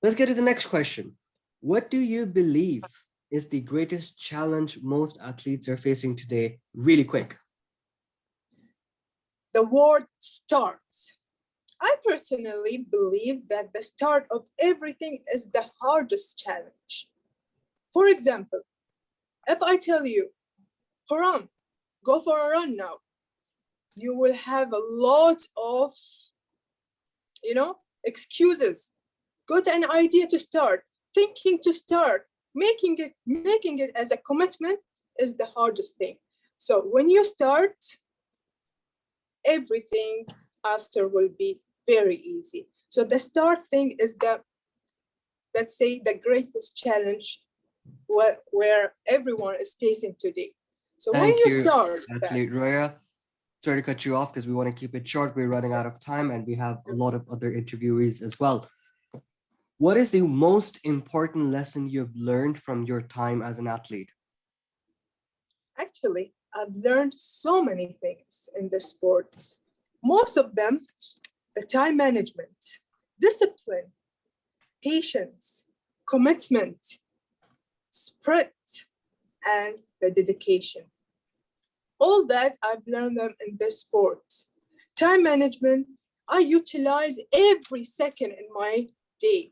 let's get to the next question. What do you believe is the greatest challenge most athletes are facing today? Really quick. The word starts. I personally believe that the start of everything is the hardest challenge. For example, if I tell you, Haram, go for a run now, you will have a lot of, excuses. Got an idea to start, thinking to start, making it as a commitment is the hardest thing. So when you start, everything after will be very easy. So the start thing is let's say, the greatest challenge where everyone is facing today. So Thank when you you, start athlete Roya. Sorry to cut you off because we want to keep it short. We're running out of time and we have a lot of other interviewees as well. What is the most important lesson you've learned from your time as an athlete? Actually, I've learned so many things in the sport. Most of them, the time management, discipline, patience, commitment, spirit, and the dedication. All that I've learned them in this sport. Time management, I utilize every second in my day.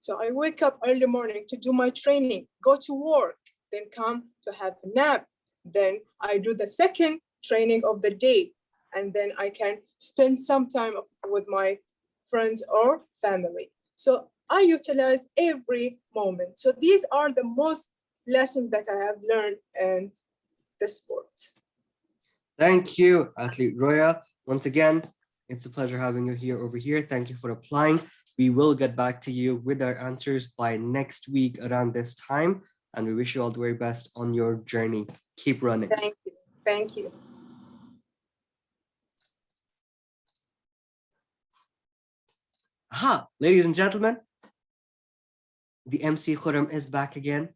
So I wake up early morning to do my training, go to work, then come to have a nap. Then I do the second training of the day, and then I can spend some time with my friends or family. So I utilize every moment. So these are the most lessons that I have learned in the sport. Thank you, athlete Roya. Once again, it's a pleasure having you here over here. Thank you for applying. We will get back to you with our answers by next week around this time. And we wish you all the very best on your journey. Keep running. Thank you. Thank you. Aha, ladies and gentlemen, the MC Khurram is back again.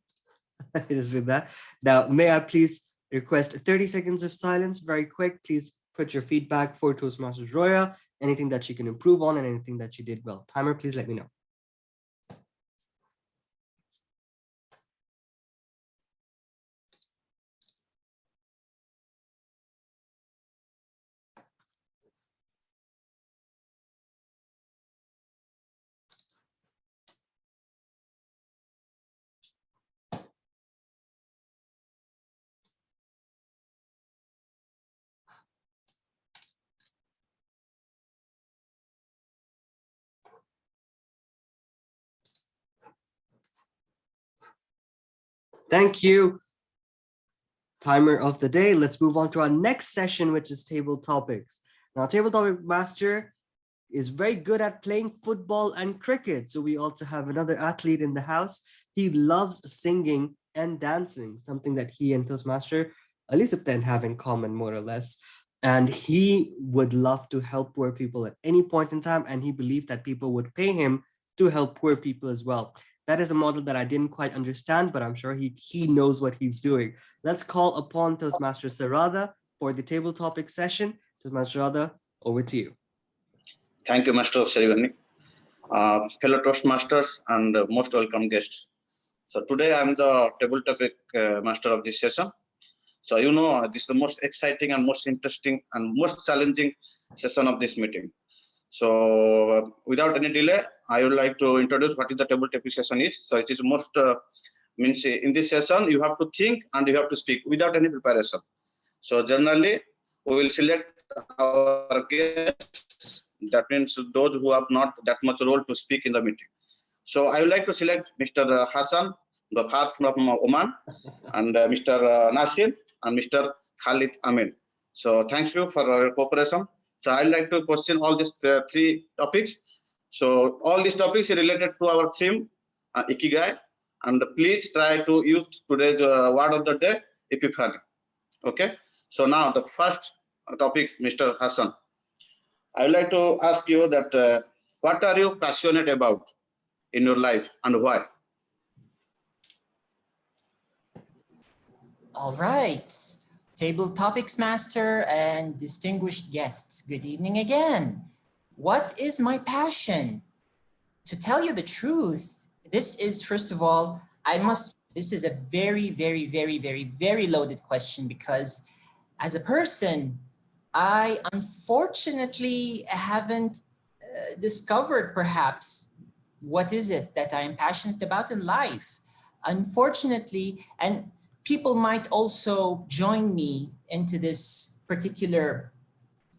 It is with that. Now, may I please request 30 seconds of silence, very quick. Please put your feedback for Toastmasters Roya, anything that you can improve on and anything that you did well. Timer, please let me know. Thank you. Timer of the day. Let's move on to our next session, which is table topics. Now, table topic master is very good at playing football and cricket. So we also have another athlete in the house. He loves singing and dancing, something that he and Toastmaster Alisabten have in common, more or less. And he would love to help poor people at any point in time. And he believed that people would pay him to help poor people as well. That is a model that I didn't quite understand, but I'm sure he knows what he's doing. Let's call upon Toastmaster Sarada for the table topic session. Toastmaster Sarada, over to you. Thank you, Master Ceremony. Fellow Toastmasters and most welcome guests. So today I'm the table topic master of this session. So you know, this is the most exciting and most interesting and most challenging session of this meeting. So without any delay, I would like to introduce what is the table topic session is. So it is most means in this session you have to think and you have to speak without any preparation. So generally we will select our guests. That means those who have not that much role to speak in the meeting. So I would like to select Mr. Hassan, the Far from Oman, and Mr. Nasir and Mr. Khalid Amin. So thank you for your cooperation. So I'd like to question all these three topics. So all these topics are related to our theme, Ikigai, and please try to use today's word of the day, Epiphany. Okay. So now the first topic, Mr. Hassan. I would like to ask you that what are you passionate about in your life and why? All right. Table topics master and distinguished guests, good evening again. What is my passion? To tell you the truth, this is, first of all, this is a very, very, very, very, very loaded question because as a person, I unfortunately haven't discovered perhaps what is it that I am passionate about in life. Unfortunately, and people might also join me into this particular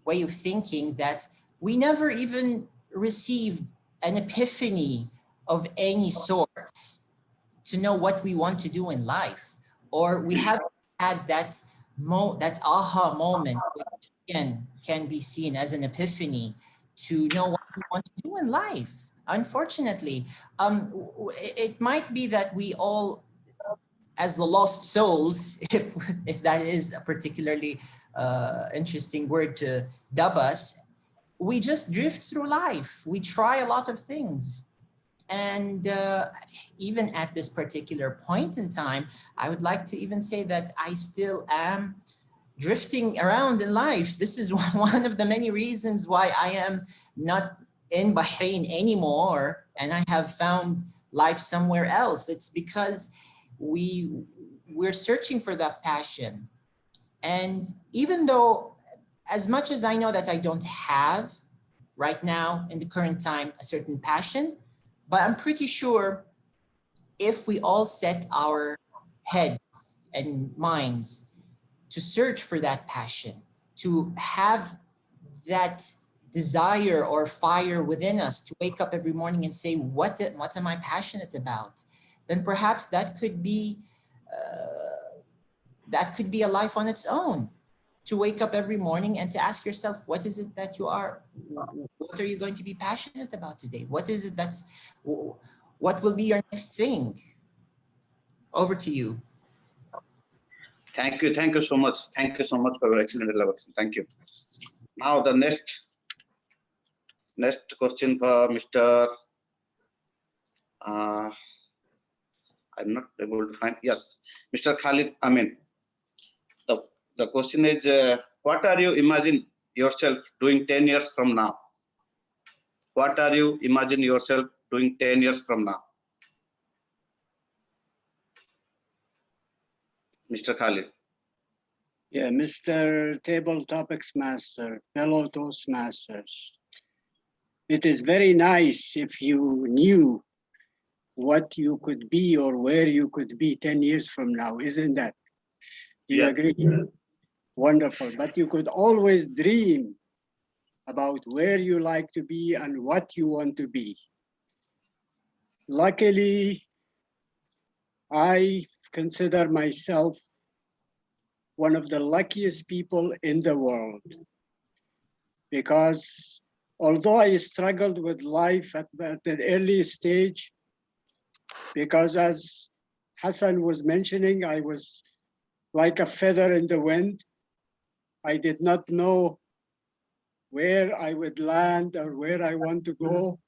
way of thinking that we never even received an epiphany of any sort to know what we want to do in life, or we haven't had that aha moment, which again can be seen as an epiphany to know what we want to do in life. Unfortunately, it might be that we all, as the lost souls, if that is a particularly interesting word to dub us, we just drift through life. We try a lot of things. And even at this particular point in time, I would like to even say that I still am drifting around in life. This is one of the many reasons why I am not in Bahrain anymore and I have found life somewhere else. It's because we're searching for that passion. And even though, as much as I know that I don't have right now in the current time a certain passion, but I'm pretty sure if we all set our heads and minds to search for that passion, to have that desire or fire within us to wake up every morning and say, what am I passionate about? Then perhaps that could be a life on its own. To wake up every morning and to ask yourself, what is it that you are? What are you going to be passionate about today? What is it what will be your next thing? Over to you. Thank you so much. Thank you so much for your excellent elaboration. Thank you. Now the next question for Mr. I'm not able to find. Yes, Mr. Khalid Amin. The question is, what are you imagine yourself doing 10 years from now? What are you imagine yourself doing 10 years from now? Mr. Khalid. Yeah, Mr. Table Topics Master, fellow Toastmasters. It is very nice if you knew what you could be or where you could be 10 years from now, isn't that? Do you agree? Wonderful, but you could always dream about where you like to be and what you want to be. Luckily, I consider myself one of the luckiest people in the world, because although I struggled with life at the early stage, because as Hassan was mentioning, I was like a feather in the wind. I did not know where I would land or where I want to go.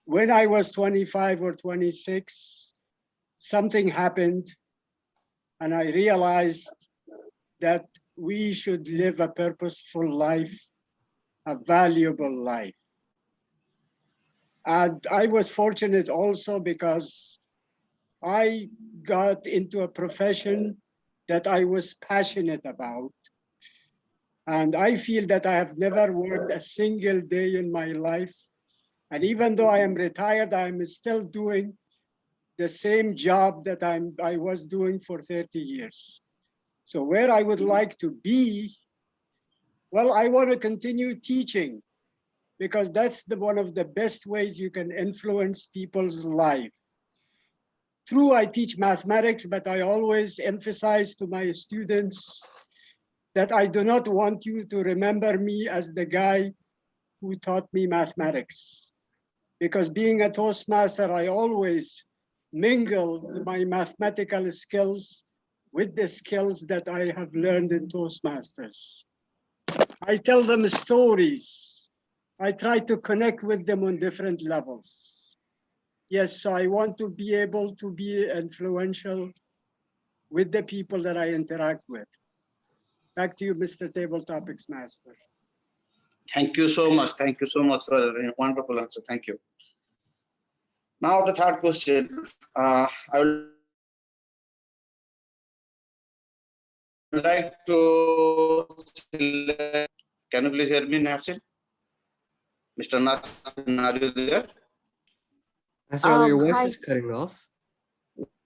When I was 25 or 26, something happened, and I realized that we should live a purposeful life, a valuable life. And I was fortunate also because I got into a profession that I was passionate about. And I feel that I have never worked a single day in my life. And even though I am retired, I'm still doing the same job that I was doing for 30 years. So where I would like to be, well, I want to continue teaching, because that's one of the best ways you can influence people's life. True, I teach mathematics, but I always emphasize to my students that I do not want you to remember me as the guy who taught me mathematics. Because being a Toastmaster, I always mingle my mathematical skills with the skills that I have learned in Toastmasters. I tell them stories. I try to connect with them on different levels. Yes, so I want to be able to be influential with the people that I interact with. Back to you, Mr. Table Topics Master. Thank you so much. Thank you so much for a wonderful answer. Thank you. Now the third question. I would like to select. Can you please hear me, Nasir? Mr. Nasir, are you there? Nasir, your voice Hi. is cutting off.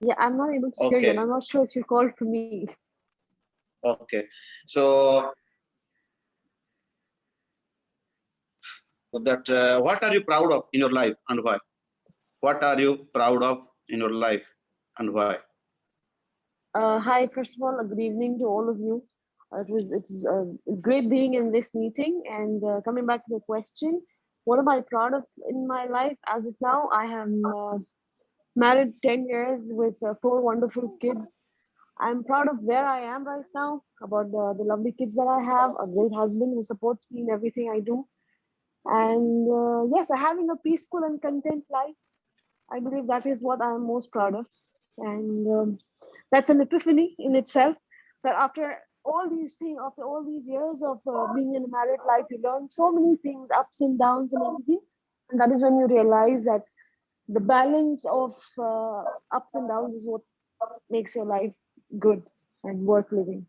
Yeah, I'm not able to hear you, and Okay. I'm not sure if you called for me. Okay. So that what are you proud of in your life and why? What are you proud of in your life and why? Hi, first of all, good evening to all of you. It's great being in this meeting, and coming back to the question, what am I proud of in my life? As of now, I am married 10 years with 4 wonderful kids. I'm proud of where I am right now, about the lovely kids that I have, a great husband who supports me in everything I do. And yes, having a peaceful and content life. I believe that is what I'm most proud of. And that's an epiphany in itself, that after all these things, after all these years of being in a married life, you learn so many things, ups and downs and everything. And that is when you realize that the balance of ups and downs is what makes your life good and worth living.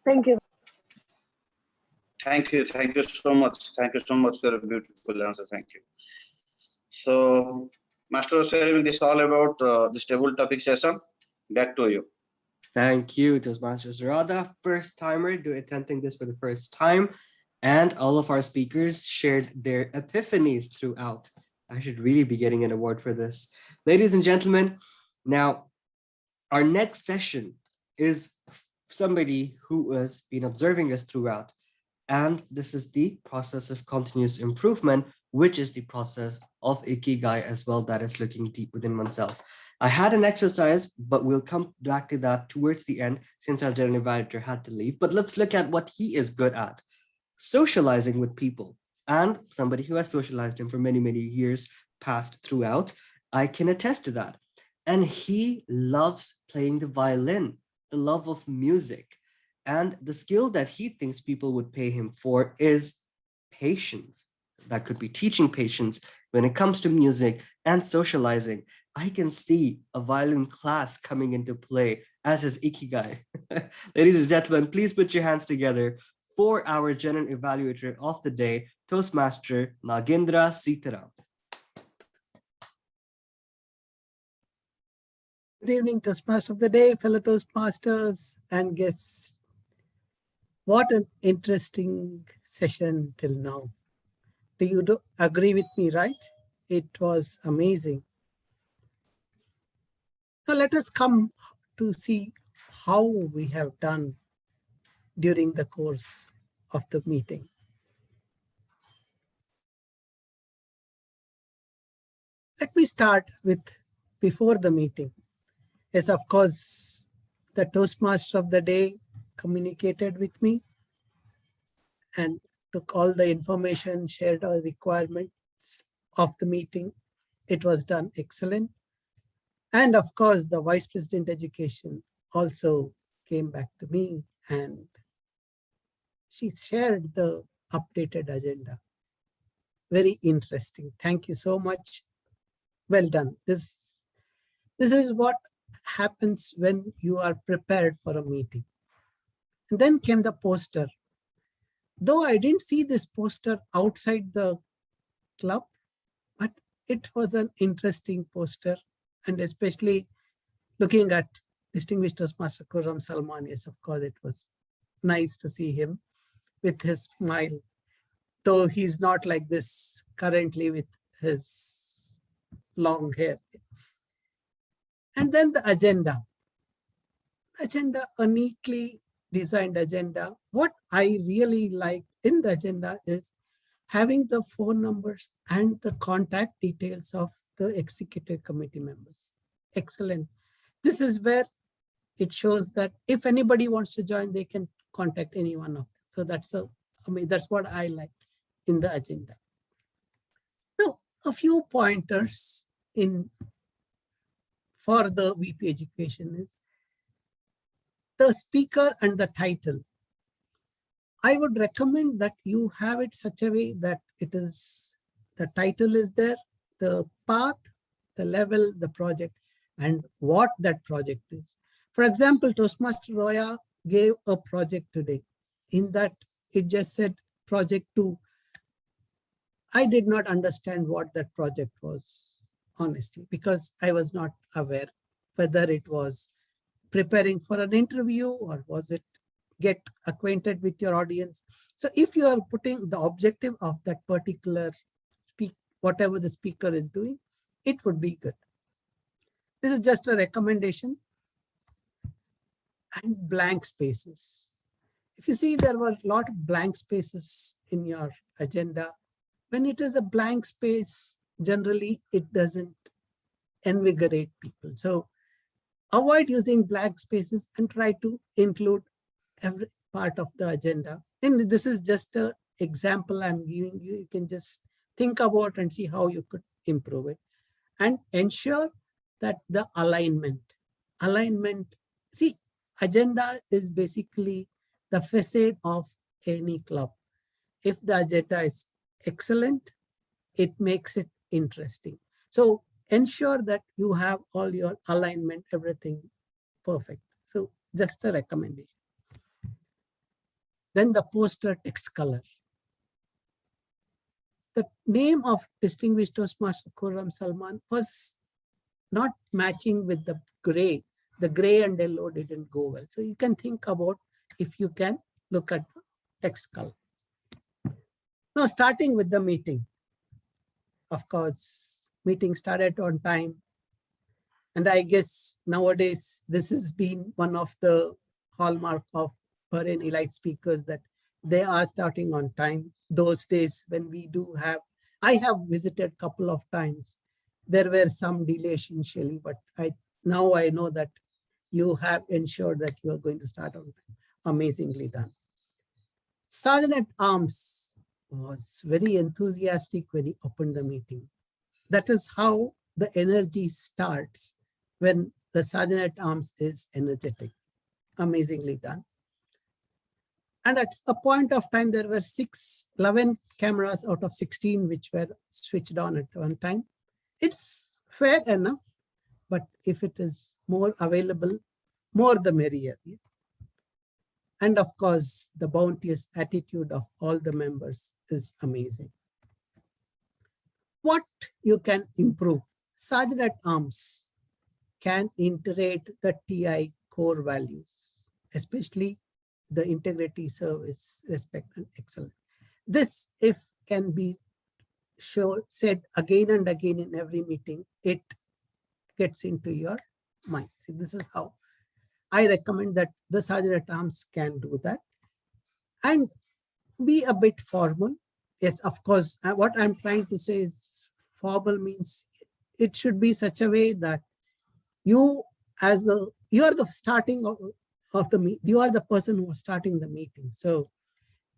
Thank you. Thank you. Thank you so much. Thank you so much for a beautiful answer. Thank you. So, Master of Ceremony, this is all about this table topic session. Back to you. Thank you, Toastmasters Radha, first timer attempting this for the first time. And all of our speakers shared their epiphanies throughout. I should really be getting an award for this. Ladies and gentlemen, now our next session is somebody who has been observing us throughout. And this is the process of continuous improvement, which is the process of Ikigai as well, that is looking deep within oneself. I had an exercise, but we'll come back to that towards the end since our general evaluator had to leave. But let's look at what he is good at. Socializing with people. And somebody who has socialized him for many, many years past throughout, I can attest to that. And he loves playing the violin, the love of music. And the skill that he thinks people would pay him for is patience. That could be teaching patience when it comes to music and socializing. I can see a violin class coming into play as his Ikigai. Ladies and gentlemen, please put your hands together for our general evaluator of the day, Toastmaster Nagendra Sitaram. Good evening, Toastmaster of the day, fellow Toastmasters and guests. What an interesting session till now. Do you agree with me, right? It was amazing. So let us come to see how we have done during the course of the meeting. Let me start with before the meeting. Yes, of course, the Toastmaster of the day communicated with me and took all the information, shared all the requirements of the meeting. It was done excellent. And of course, the Vice President Education also came back to me and she shared the updated agenda. Very interesting. Thank you so much. Well done. This is what happens when you are prepared for a meeting. And then came the poster. Though I didn't see this poster outside the club, but it was an interesting poster. And especially looking at distinguished Toastmaster Khurram Salman, yes, of course, it was nice to see him with his smile, though he's not like this currently with his long hair. And then the agenda. A neatly designed agenda. What I really like in the agenda is having the phone numbers and the contact details of the executive committee members. Excellent. This is where it shows that if anybody wants to join, they can contact any one of them. So that's what I like in the agenda. Now, a few pointers for the VP Education is the speaker and the title. I would recommend that you have it such a way that the title is there, the path, the level, the project, and what that project is. For example, Toastmaster Roya gave a project today. In that, it just said project 2. I did not understand what that project was, honestly, because I was not aware whether it was preparing for an interview or was it get acquainted with your audience. So if you are putting the objective of that particular whatever the speaker is doing, it would be good. This is just a recommendation. And blank spaces. If you see, there were a lot of blank spaces in your agenda. When it is a blank space, generally it doesn't invigorate people. So avoid using blank spaces and try to include every part of the agenda. And this is just an example I'm giving you. You can just think about and see how you could improve it. And ensure that the alignment, see, agenda is basically the facade of any club. If the agenda is excellent, it makes it interesting. So ensure that you have all your alignment, everything perfect. So just a recommendation. Then the poster text color. The name of distinguished Toastmaster Khurram Salman was not matching with the gray. The gray and yellow didn't go well. So you can think about if you can look at the text color. Now, starting with the meeting. Of course, meeting started on time. And I guess nowadays, this has been one of the hallmark of Bahrain elite speakers that they are starting on time. Those days when we do have, I have visited a couple of times. There were some delays initially, but now I know that you have ensured that you are going to start on time. Amazingly done. Sergeant at Arms was very enthusiastic when he opened the meeting. That is how the energy starts when the Sergeant at Arms is energetic. Amazingly done. And at a point of time, there were 11 cameras out of 16 which were switched on at one time. It's fair enough, but if it is more available, more the merrier. And of course, the bounteous attitude of all the members is amazing. What you can improve? Sergeant at Arms can iterate the TI core values, especially the integrity, service, respect, and excellence. This, if can be said again and again in every meeting, it gets into your mind. See, this is how I recommend that the sergeant at arms can do that. And be a bit formal. Yes, of course, what I'm trying to say is formal means it should be such a way that you are the starting of the meet. You are the person who is starting the meeting. So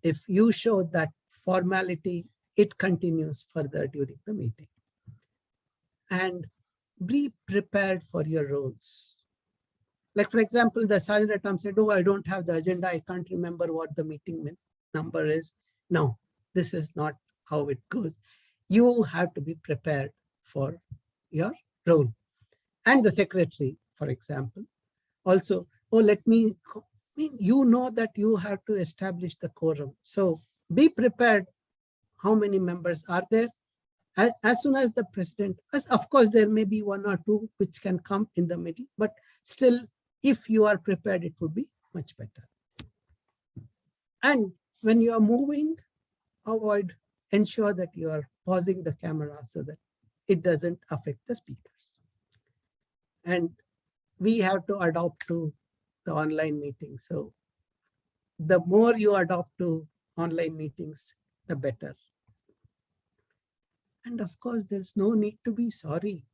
if you show that formality, it continues further during the meeting. And be prepared for your roles. Like, for example, the sergeant at arms said, oh, I don't have the agenda. I can't remember what the meeting number is. No, this is not how it goes. You have to be prepared for your role. And the secretary, for example, also, oh, you know that you have to establish the quorum. So be prepared. How many members are there? As soon as the president, of course, there may be one or two which can come in the middle, but still, if you are prepared, it would be much better. And when you are moving, ensure that you are pausing the camera so that it doesn't affect the speakers. And we have to adopt to the online meeting. So the more you adopt to online meetings, the better. And of course, there's no need to be sorry.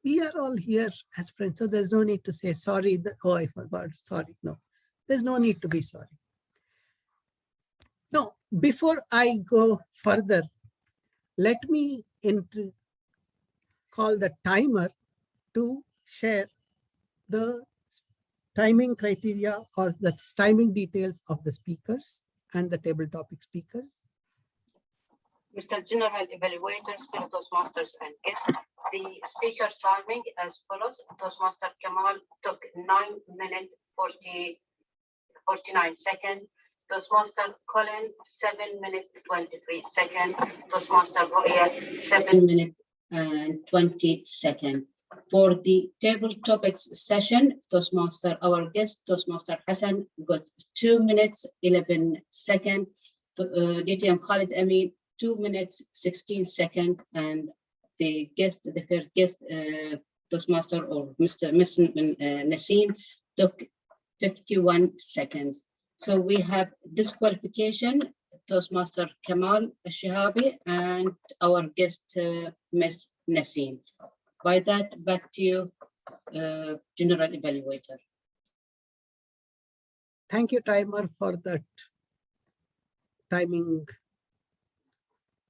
We are all here as friends, so there's no need to say sorry. Oh, I forgot, sorry. No, there's no need to be sorry. No, before I go further, let me call the timer to share the timing criteria or the timing details of the speakers and the table topic speakers. Mr. General Evaluators, fellow Toastmasters and guests, the speaker timing as follows. Toastmaster Kamal took 9 minutes 49 seconds. Toastmaster Colin, 7 minutes 23 seconds. Toastmaster Royal, 7 minutes and 20 seconds. For the table topics session, our guest, Toastmaster Hassan, got 2 minutes 11 seconds. DTM Khalid Amin, 2 minutes 16 seconds, and the third guest, Toastmaster or Mr. Nassim, took 51 seconds. So we have disqualification, Toastmaster Kamal Shahabi and our guest, Ms. Nassim. By that, back to you, General Evaluator. Thank you, timer, for that timing.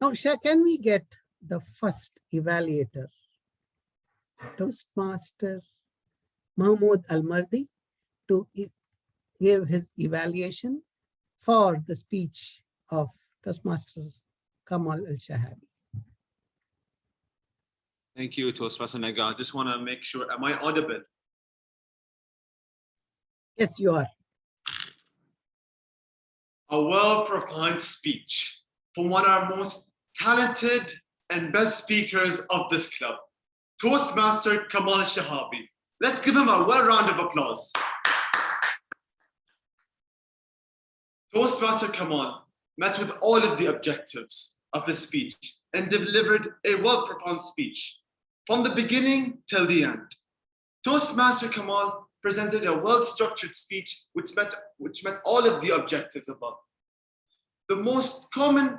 Now, can we get the first evaluator, Toastmaster Mahmoud Al-Mardi, to give his evaluation for the speech of Toastmaster Kamal Al-Shahabi. Thank you, Toastmaster Naga. I just want to make sure, am I audible? Yes, you are. A well-profound speech from one of our most talented and best speakers of this club, Toastmaster Kamal Shahabi. Let's give him a well round of applause. Toastmaster Kamal met with all of the objectives of the speech and delivered a well-profound speech from the beginning till the end. Toastmaster Kamal presented a well-structured speech which met all of the objectives above. The most common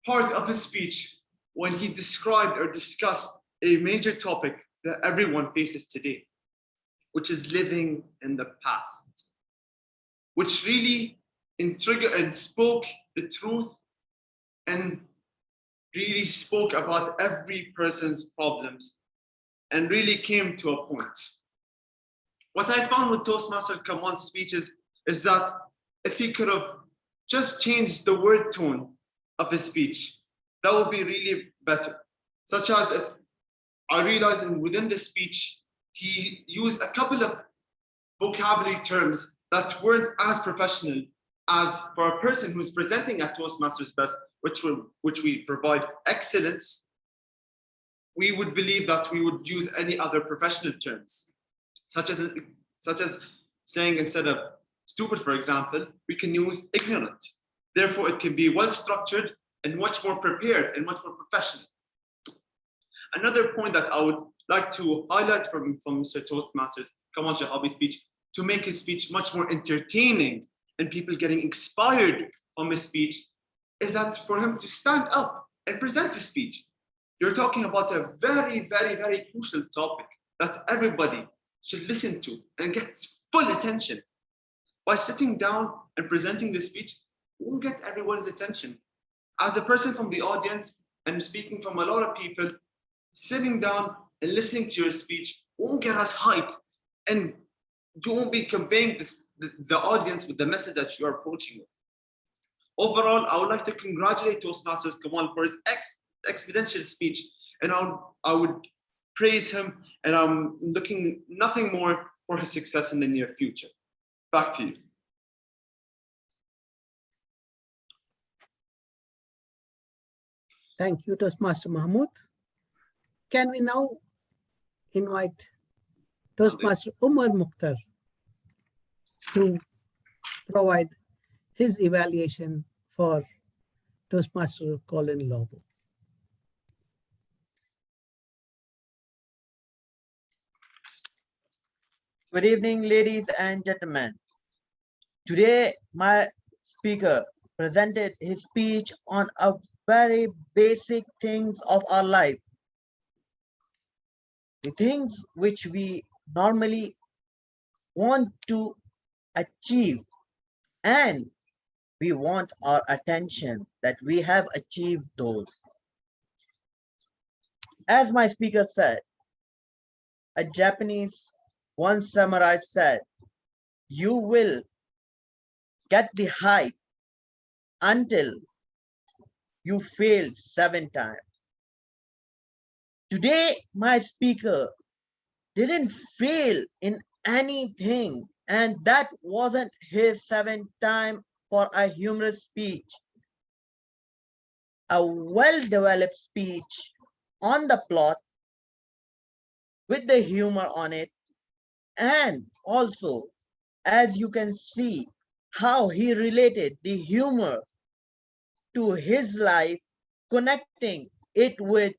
part of his speech when he described or discussed a major topic that everyone faces today, which is living in the past, which really spoke the truth and really spoke about every person's problems and really came to a point. What I found with Toastmaster Kamal's speeches is that if he could have just changed the word tone of his speech, that would be really better. Such as if I realized within the speech, he used a couple of vocabulary terms that weren't as professional as for a person who's presenting at Toastmasters Best, which we provide excellence. We would believe that we would use any other professional terms, such as saying instead of stupid, for example, we can use ignorant. Therefore, it can be well structured and much more prepared and much more professional. Another point that I would like to highlight from Mr. Toastmasters Kamal Shahabi's speech, to make his speech much more entertaining and people getting inspired from his speech, is that for him to stand up and present his speech. You're talking about a very, very, very crucial topic that everybody should listen to and get full attention. By sitting down and presenting the speech, we'll get everyone's attention. As a person from the audience and speaking from a lot of people, sitting down and listening to your speech won't get us hyped, and you won't be conveying the audience with the message that you're approaching with. Overall, I would like to congratulate Toastmasters Kamal for his exponential speech, and I would praise him, and I'm looking nothing more for his success in the near future. Back to you. Thank you, Toastmaster Mahmood. Can we now invite Toastmaster Umar Mukhtar to provide his evaluation for Toastmaster Colin Lobo? Good evening, ladies and gentlemen. Today, my speaker presented his speech on a very basic things of our life. The things which we normally want to achieve, and we want our attention that we have achieved those. As my speaker said, a Japanese one samurai said, you will get the height until you failed 7 times. Today, my speaker didn't fail in anything, and that wasn't his 7th time for a humorous speech. A well-developed speech on the plot with the humor on it, and also, as you can see, how he related the humor to his life, connecting it with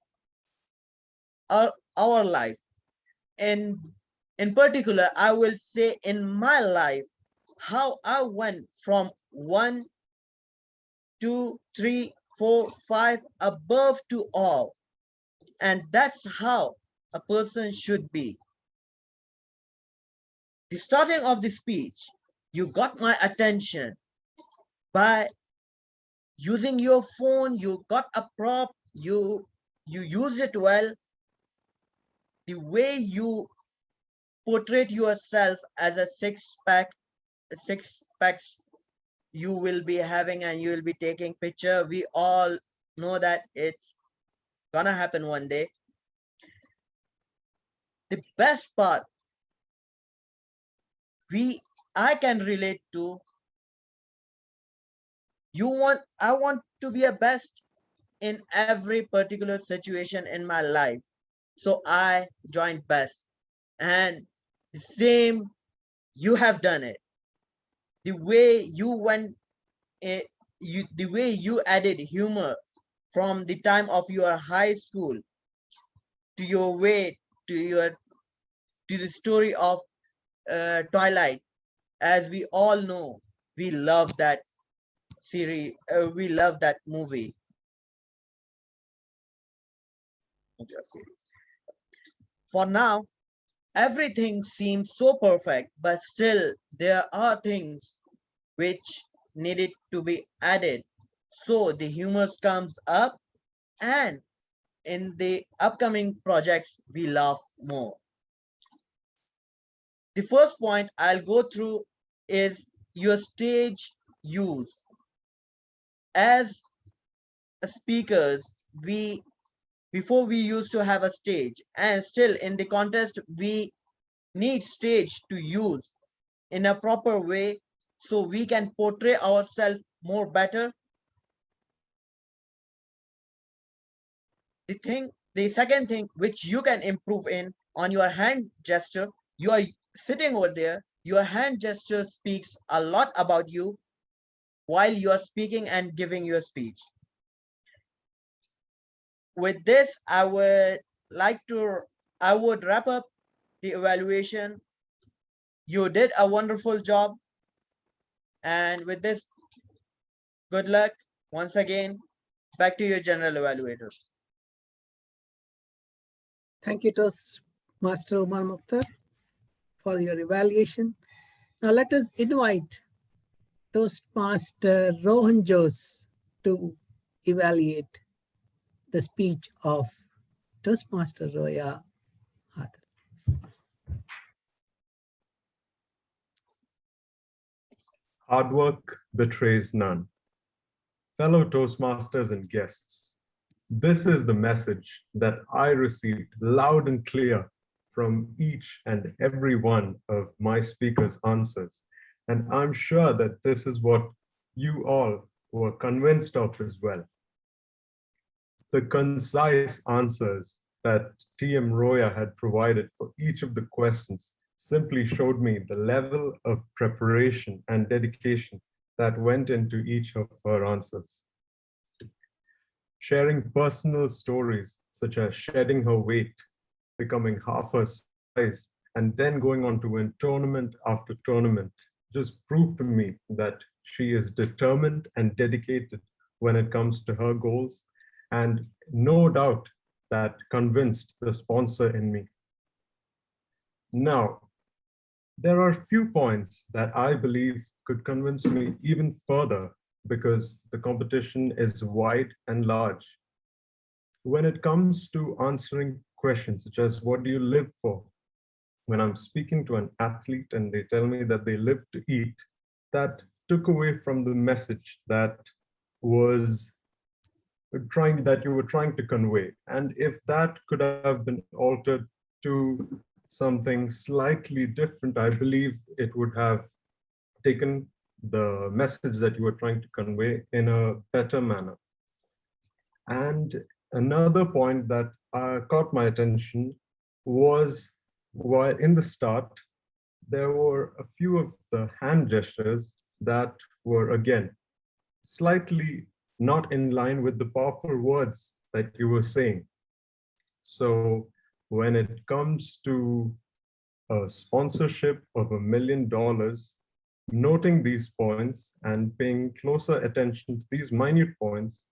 our life. And in particular, I will say in my life, how I went from 1, 2, 3, 4, 5 above to all. And that's how a person should be. The starting of the speech, you got my attention by using your phone, you got a prop, you use it well. The way you portray yourself as a six packs you will be having, and you will be taking picture. We all know that it's gonna happen one day. The best part I can relate to, I want to be a best in every particular situation in my life. So I joined best, and the same, you have done it. The way you went, the way you added humor from the time of your high school to your way to the story of Twilight. As we all know, we love that series. We love that movie. For now, everything seems so perfect, but still there are things which needed to be added. So the humor comes up, and in the upcoming projects, we laugh more. The first point I'll go through is your stage use. As speakers, before we used to have a stage, and still in the contest, we need stage to use in a proper way so we can portray ourselves more better. The second thing which you can improve on your hand gesture, you are sitting over there, your hand gesture speaks a lot about you while you are speaking and giving your speech. With this, I would like to I would wrap up the evaluation. You did a wonderful job. And with this, good luck once again. Back to your general evaluator. Thank you, Toastmaster Umar Mukhtar, for your evaluation. Now let us invite Toastmaster Rohan Jose to evaluate the speech of Toastmaster Roya. Hard work betrays none. Fellow Toastmasters and guests, this is the message that I received loud and clear from each and every one of my speakers' answers. And I'm sure that this is what you all were convinced of as well. The concise answers that TM Roya had provided for each of the questions simply showed me the level of preparation and dedication that went into each of her answers. Sharing personal stories such as shedding her weight, becoming half her size, and then going on to win tournament after tournament just proved to me that she is determined and dedicated when it comes to her goals, and no doubt that convinced the sponsor in me. Now, there are a few points that I believe could convince me even further because the competition is wide and large. When it comes to answering questions such as what do you live for? When I'm speaking to an athlete and they tell me that they live to eat, that took away from the message that was that you were trying to convey. And if that could have been altered to something slightly different, I believe it would have taken the message that you were trying to convey in a better manner. And another point that caught my attention was while in the start, there were a few of the hand gestures that were, again, slightly not in line with the powerful words that you were saying. So when it comes to a sponsorship of $1 million, noting these points and paying closer attention to these minute points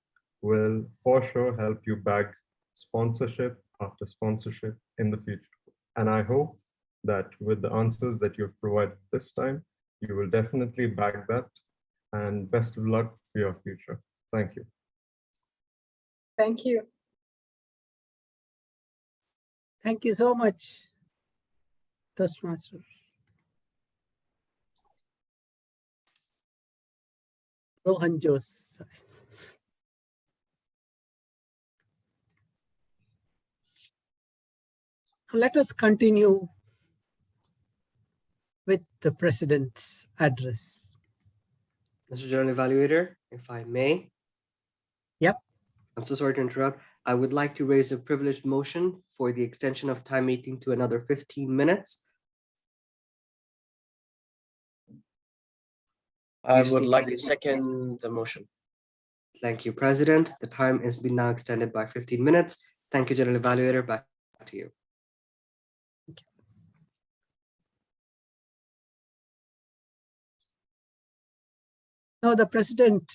will for sure help you bag sponsorship after sponsorship in the future. And I hope that with the answers that you've provided this time, you will definitely bag that, and best of luck for your future. Thank you. Thank you. Thank you so much, Toastmaster. Rohan Jose. Let us continue with the President's address. Mr. General Evaluator, if I may. Yep. I'm so sorry to interrupt. I would like to raise a privileged motion for the extension of time meeting to another 15 minutes. I would like to second the motion. Thank you, President. The time has been now extended by 15 minutes. Thank you, General Evaluator. Back to you. Now, the President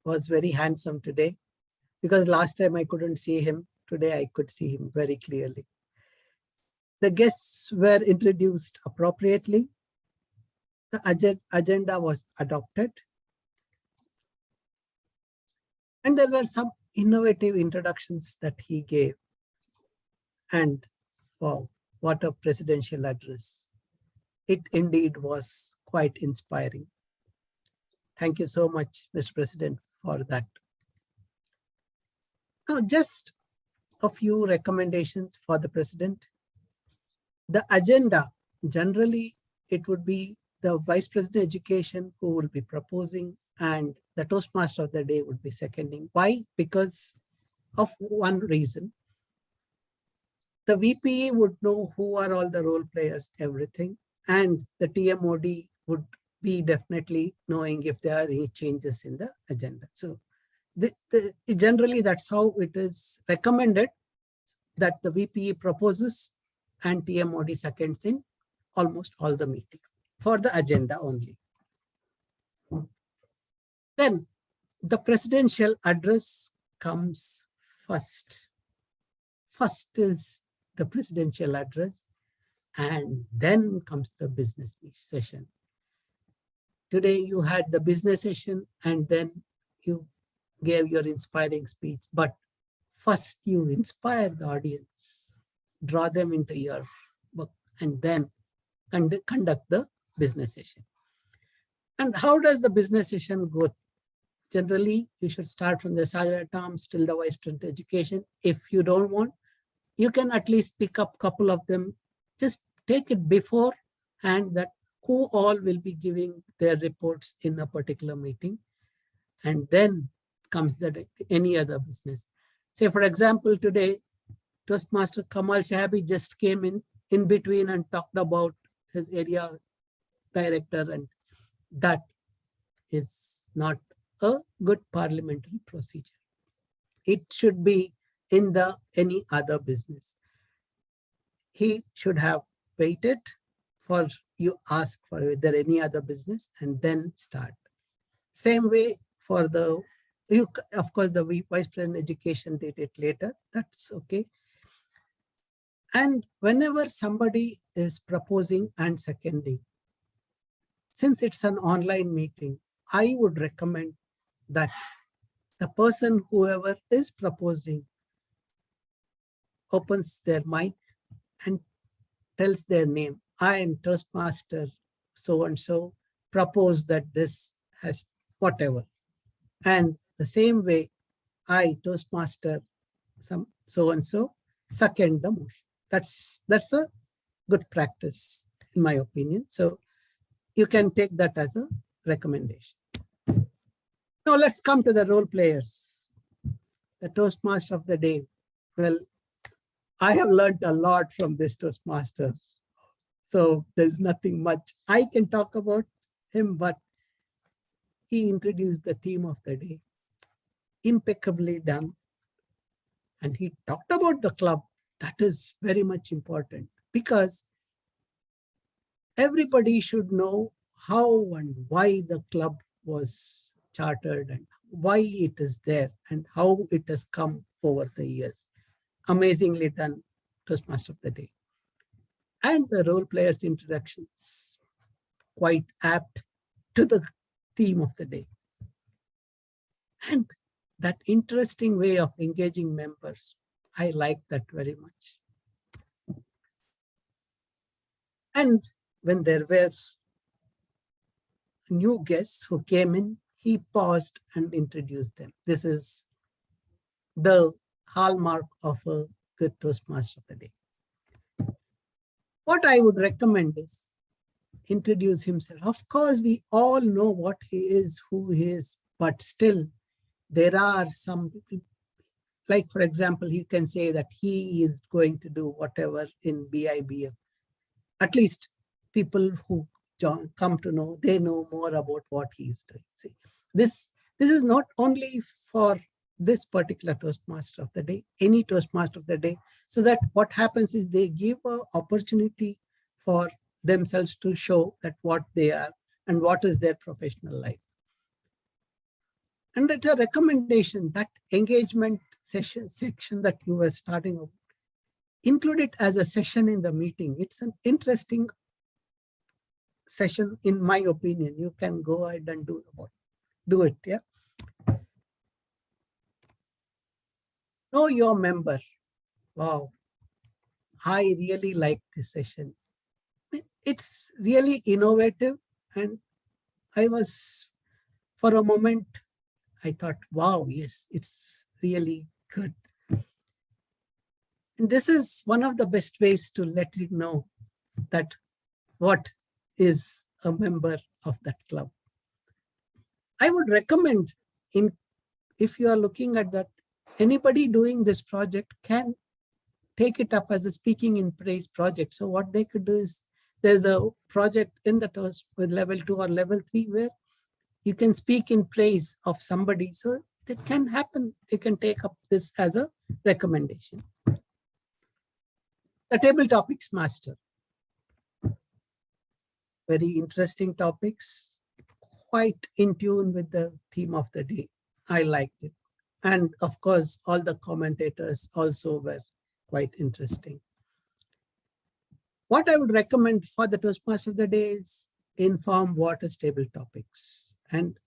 was very handsome today because last time I couldn't see him. Today I could see him very clearly. The guests were introduced appropriately. The agenda was adopted. And there were some innovative introductions that he gave. And wow, what a presidential address. It indeed was quite inspiring. Thank you so much, Mr. President, for that. Now, just a few recommendations for the President. The agenda, generally, it would be the Vice President Education who will be proposing, and the Toastmaster of the day would be seconding. Why? Because of one reason. The VPE would know who are all the role players, everything, and the TMOD would be definitely knowing if there are any changes in the agenda. So generally, that's how it is recommended. that the VPE proposes and TMOD seconds in almost all the meetings for the agenda only. Then the presidential address comes first. First is the presidential address, and then comes the business session. Today you had the business session and then you gave your inspiring speech, but first you inspire the audience, draw them into your book, and then conduct the business session. And how does the business session go? Generally, you should start from the sergeant at arms till the vice president of education. If you don't want, you can at least pick up a couple of them. Just take it before and that who all will be giving their reports in a particular meeting. And then comes any other business. Say, for example, today, Toastmaster Kamal Shahabi just came in between and talked about his area director, and that is not a good parliamentary procedure. It should be in any other business. He should have waited for you ask for whether any other business and then start. Same way for of course, the vice president education did it later. That's okay. And whenever somebody is proposing and seconding, since it's an online meeting, I would recommend that the person, whoever is proposing, opens their mic and tells their name. I am Toastmaster so-and-so, propose that this has whatever. And the same way, I, Toastmaster some so-and-so, second the motion. That's a good practice, in my opinion. So you can take that as a recommendation. Now let's come to the role players. The Toastmaster of the day. Well, I have learned a lot from this Toastmaster. So there's nothing much I can talk about him, but he introduced the theme of the day. Impeccably done. And he talked about the club. That is very much important because everybody should know how and why the club was chartered and why it is there and how it has come over the years. Amazingly done, Toastmaster of the day. And the role players' introductions, quite apt to the theme of the day. And that interesting way of engaging members, I like that very much. And when there were new guests who came in, he paused and introduced them. This is the hallmark of a good Toastmaster of the day. What I would recommend is introduce himself. Of course, we all know what he is, who he is, but still there are some people, like for example, he can say that he is going to do whatever in BIBF. At least people who come to know, they know more about what he is doing. See, this is not only for this particular Toastmaster of the day, any Toastmaster of the day, so that what happens is they give an opportunity for themselves to show that what they are and what is their professional life. And it's a recommendation that engagement section that you were starting with, include it as a session in the meeting. It's an interesting session, in my opinion. You can go ahead and do it. Yeah. Know your member. Wow. I really like this session. It's really innovative. And I was, for a moment, I thought, wow, yes, it's really good. And this is one of the best ways to let you know that what is a member of that club. I would recommend, if you are looking at that, anybody doing this project can take it up as a speaking in praise project. So what they could do is, there's a project in the Toast with level 2 or level 3 where you can speak in praise of somebody. So it can happen. You can take up this as a recommendation. The table topics master. Very interesting topics, quite in tune with the theme of the day. I liked it. And of course, all the commentators also were quite interesting. What I would recommend for the Toastmaster of the day is inform what is table topics and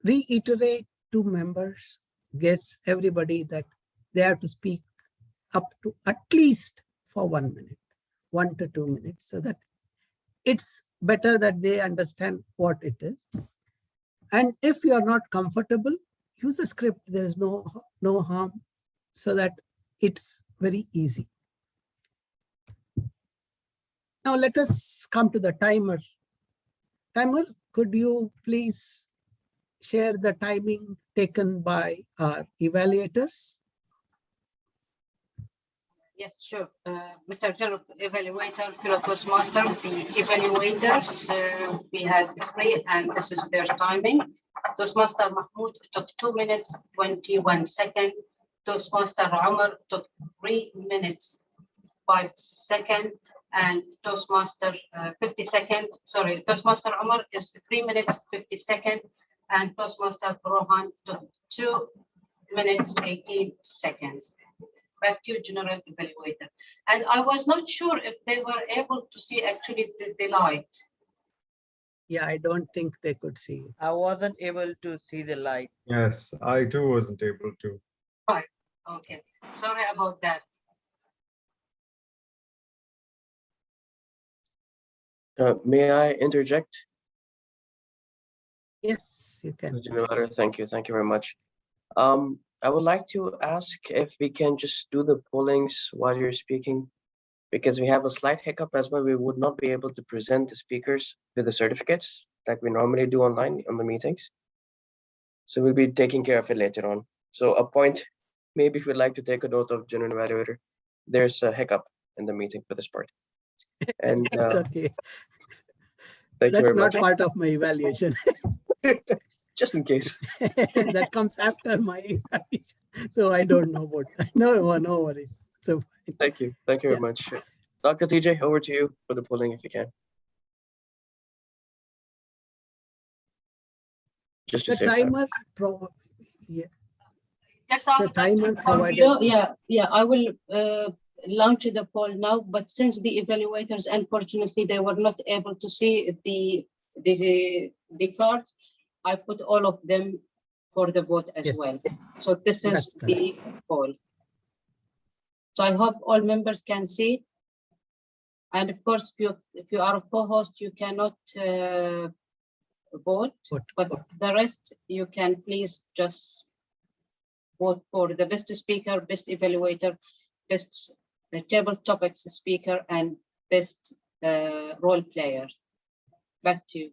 reiterate to members, guess everybody that they have to speak up to at least for 1 minute, 1 to 2 minutes, so that it's better that they understand what it is. And if you are not comfortable, use a script. There is no harm, so that it's very easy. Now let us come to the timer. Timer, could you please share the timing taken by our evaluators? Yes, sure. Mr. General Evaluator, Fellow Toastmaster, the evaluators, we had 3, and this is their timing. Toastmaster Mahmoud took 2 minutes, 21 seconds. Toastmaster Umar took 3 minutes, 5 seconds. And Toastmaster 50 seconds. Sorry, Toastmaster Umar is 3 minutes, 50 seconds. And Toastmaster Rohan took 2 minutes, 18 seconds. Back to you, General Evaluator. And I was not sure if they were able to see actually the light. Yeah, I don't think they could see it. I wasn't able to see the light. Yes, I too wasn't able to. Right. Okay. Sorry about that. May I interject? Yes, you can. Thank you. Thank you very much. I would like to ask if we can just do the pollings while you're speaking, because we have a slight hiccup as well. We would not be able to present the speakers with the certificates like we normally do online on the meetings. So we'll be taking care of it later on. So a point, maybe if you'd like to take a note of General Evaluator, there's a hiccup in the meeting for this part. And That's okay. Thank you That's very not much. part of my evaluation. Just in case. That comes after my evaluation. So I don't know about that. No worries. So Thank you. Thank you very much. Dr. TJ, over to you for the polling if you can. Just to the save timer time. Yes, the timer provided. Yeah, I will launch the poll now, but since the evaluators, unfortunately, they were not able to see the cards, I put all of them for the vote as well. So this is the poll. So I hope all members can see. And of course, if you are a co-host, you cannot vote, but the rest you can please just vote for the best speaker, best evaluator, best table topics speaker, and best role player. Back to you.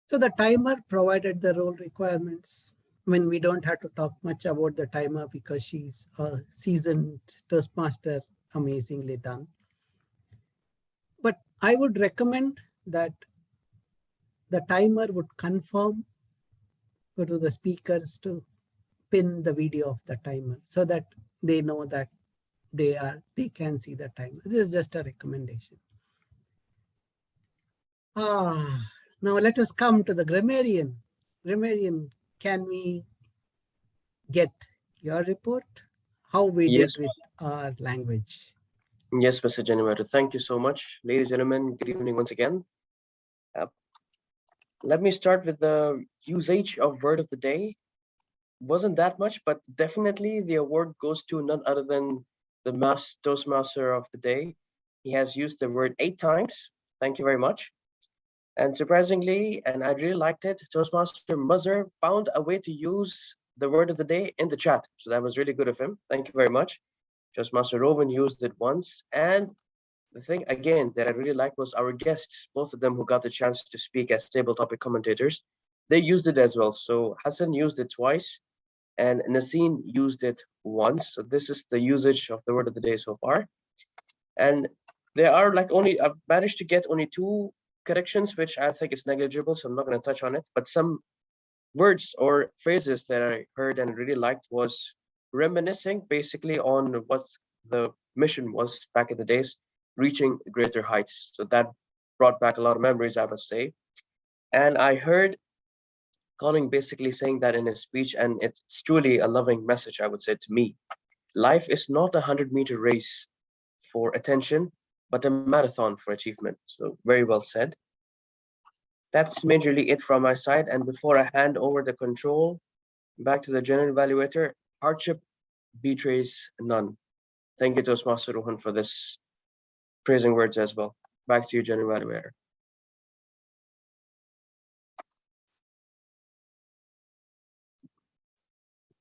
So the timer provided the role requirements. I mean, we don't have to talk much about the timer because she's a seasoned Toastmaster, amazingly done. But I would recommend that the timer would confirm to the speakers to pin the video of the timer so that they know that they can see the timer. This is just a recommendation. Now let us come to the grammarian. Grammarian, can we get your report? How we did with our language? Yes, Mr. Generator. Thank you so much. Ladies and gentlemen, good evening once again. Let me start with the usage of word of the day. Wasn't that much, but definitely the award goes to none other than the Toastmaster of the day. He has used the word 8 times. Thank you very much. And surprisingly, and I really liked it, Toastmaster Muzzer found a way to use the word of the day in the chat. So that was really good of him. Thank you very much. Toastmaster Rowan used it once. And the thing, again, that I really liked was our guests, both of them who got the chance to speak as table topic commentators, they used it as well. So Hassan used it twice and Nassim used it once. So this is the usage of the word of the day so far. And there are like I've managed to get only 2 corrections, which I think is negligible, so I'm not going to touch on it. But some words or phrases that I heard and really liked was reminiscing basically on what the mission was back in the days, reaching greater heights. So that brought back a lot of memories, I must say. And I heard Colin basically saying that in his speech, and it's truly a loving message, I would say, to me. Life is not a 100-meter race for attention, but a marathon for achievement. So very well said. That's majorly it from my side. And before I hand over the control back to the general evaluator, hardship betrays none. Thank you, Toastmaster Rohan, for this praising words as well. Back to you, general evaluator.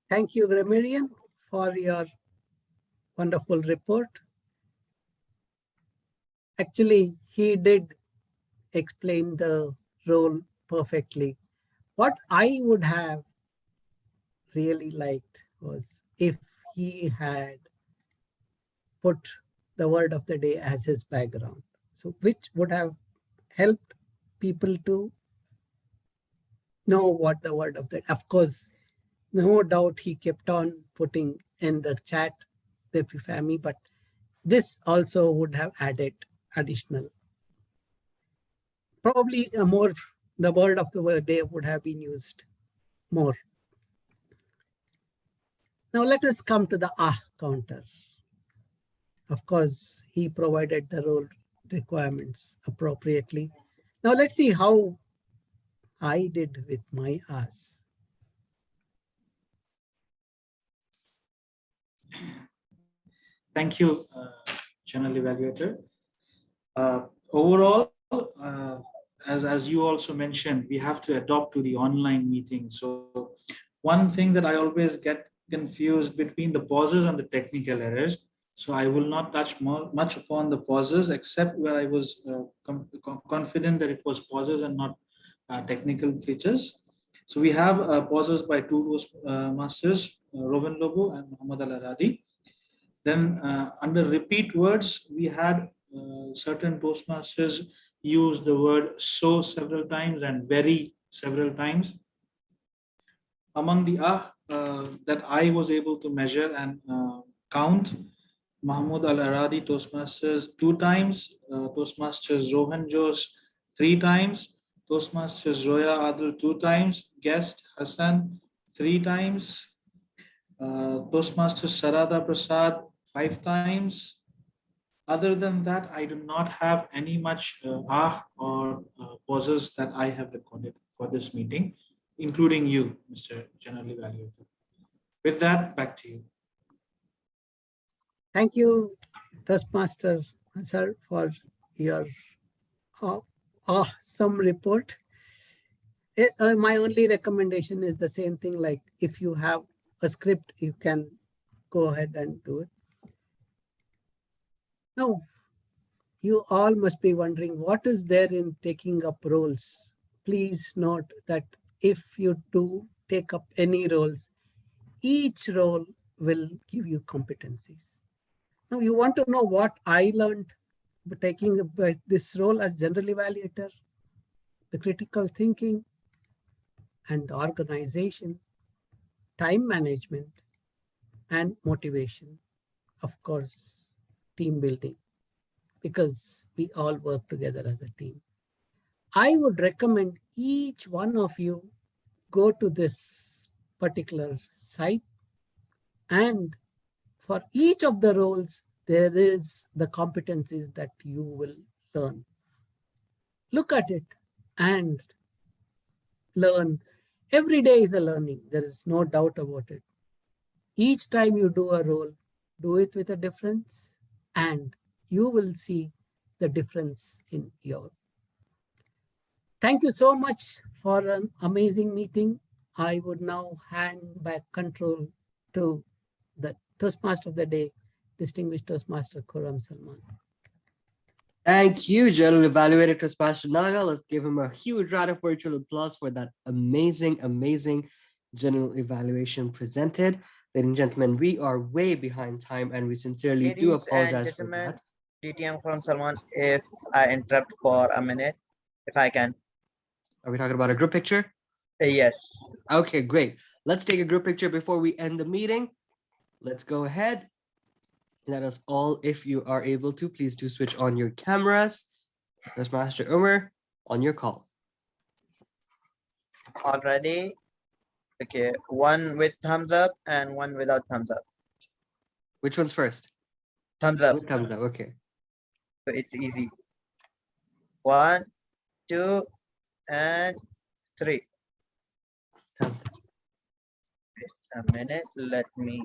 Thank you, Grammarian, for your wonderful report. Actually, he did explain the role perfectly. What I would have really liked was if he had put the word of the day as his background. So which would have helped people to know what the word of the, of course, no doubt he kept on putting in the chat the Epifami, but this also would have added additional. Probably a more, the word of the day would have been used more. Now let us come to the counter. Of course, he provided the role requirements appropriately. Now let's see how I did with my ahs. Thank you, General Evaluator. Overall, as you also mentioned, we have to adopt to the online meeting. So one thing that I always get confused between the pauses and the technical errors. So I will not touch much upon the pauses, except where I was confident that it was pauses and not technical glitches. So we have pauses by two masters, Rowan Lobo and Muhammad Al-Aradi. Then under repeat words, we had certain Toastmasters use the word so several times and very several times. Among the that I was able to measure and count, Mahmoud Al-Aradi Toastmasters 2 times, Toastmasters Rohan Josh 3 times, Toastmasters Roya Adil 2 times, guest Hassan 3 times, Toastmasters Sarada Prasad 5 times. Other than that, I do not have any much or pauses that I have recorded for this meeting, including you, Mr. General Evaluator. With that, back to you. Thank you, Toastmaster sir, for your awesome report. My only recommendation is the same thing, like if you have a script, you can go ahead and do it. Now, you all must be wondering what is there in taking up roles. Please note that if you do take up any roles, each role will give you competencies. Now you want to know what I learned by taking this role as general evaluator, the critical thinking and the organization, time management and motivation, of course, team building, because we all work together as a team. I would recommend each one of you go to this particular site, and for each of the roles, there is the competencies that you will learn. Look at it and learn. Every day is a learning. There is no doubt about it. Each time you do a role, do it with a difference, and you will see the difference in your. Thank you so much for an amazing meeting. I would now hand back control to the Toastmaster of the day, distinguished Toastmaster Khurram Salman. Thank you, General Evaluator Toastmaster Naga. Let's give him a huge round of virtual applause for that amazing, amazing general evaluation presented. Ladies and gentlemen, we are way behind time and we sincerely do apologize for that. DTM Khurram Salman, if I interrupt for a minute, if I can. Are we talking about a group picture? Yes. Okay, great. Let's take a group picture before we end the meeting. Let's go ahead. Let us all, if you are able to, please do switch on your cameras. Toastmaster Umar, on your call. Already. Okay, one with thumbs up and one without thumbs up. Which one's first? Thumbs up. With thumbs up, okay. So it's easy. 1, 2, and 3. Thumbs. Just a minute. Let me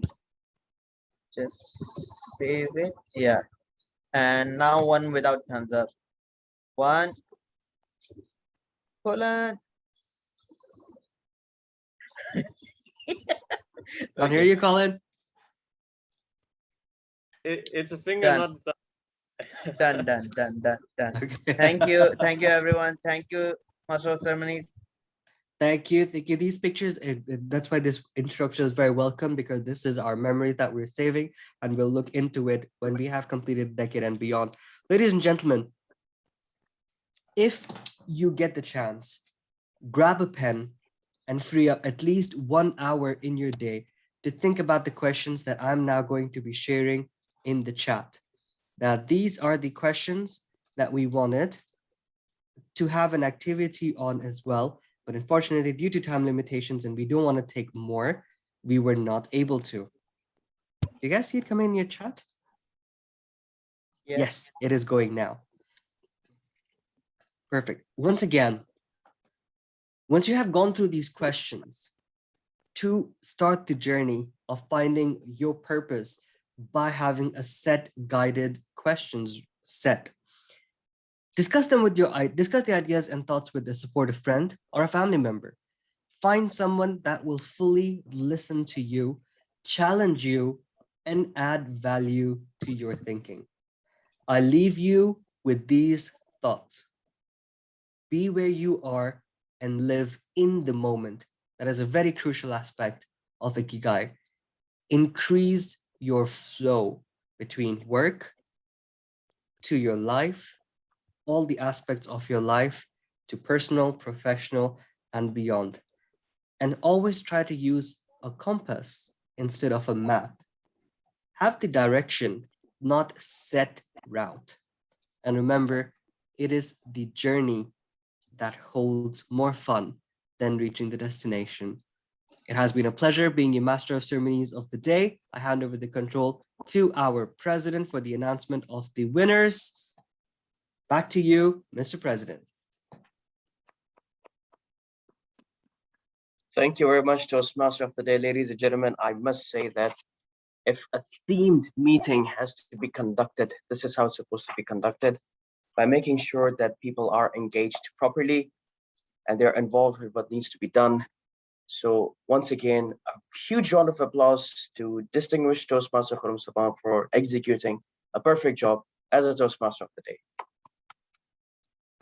just save it. Yeah. And now one without thumbs up. 1. Colon. Can't hear you, Colin. It's a finger, Done. not the Done. Okay. Thank you, everyone. Thank you, Master of Ceremonies. Thank you. These pictures, that's why this introduction is very welcome, because this is our memory that we're saving, and we'll look into it when we have completed the decade and beyond. Ladies and gentlemen, if you get the chance, grab a pen and free up at least 1 hour in your day to think about the questions that I'm now going to be sharing in the chat. Now, these are the questions that we wanted to have an activity on as well, but unfortunately, due to time limitations and we don't want to take more, we were not able to. You guys see it coming in your chat? Yes, it is going now. Perfect. Once again, once you have gone through these questions, to start the journey of finding your purpose by having a set guided questions set. Discuss the ideas and thoughts with a supportive friend or a family member. Find someone that will fully listen to you, challenge you, and add value to your thinking. I leave you with these thoughts. Be where you are and live in the moment. That is a very crucial aspect of Ikigai. Increase your flow between work to your life, all the aspects of your life, to personal, professional, and beyond. And always try to use a compass instead of a map. Have the direction, not set route. And remember, it is the journey that holds more fun than reaching the destination. It has been a pleasure being your Master of Ceremonies of the day. I hand over the control to our president for the announcement of the winners. Back to you, Mr. President. Thank you very much, Toastmaster of the day. Ladies and gentlemen, I must say that if a themed meeting has to be conducted, this is how it's supposed to be conducted, by making sure that people are engaged properly and they're involved with what needs to be done. So once again, a huge round of applause to distinguished Toastmaster Khurram Saban for executing a perfect job as a Toastmaster of the day.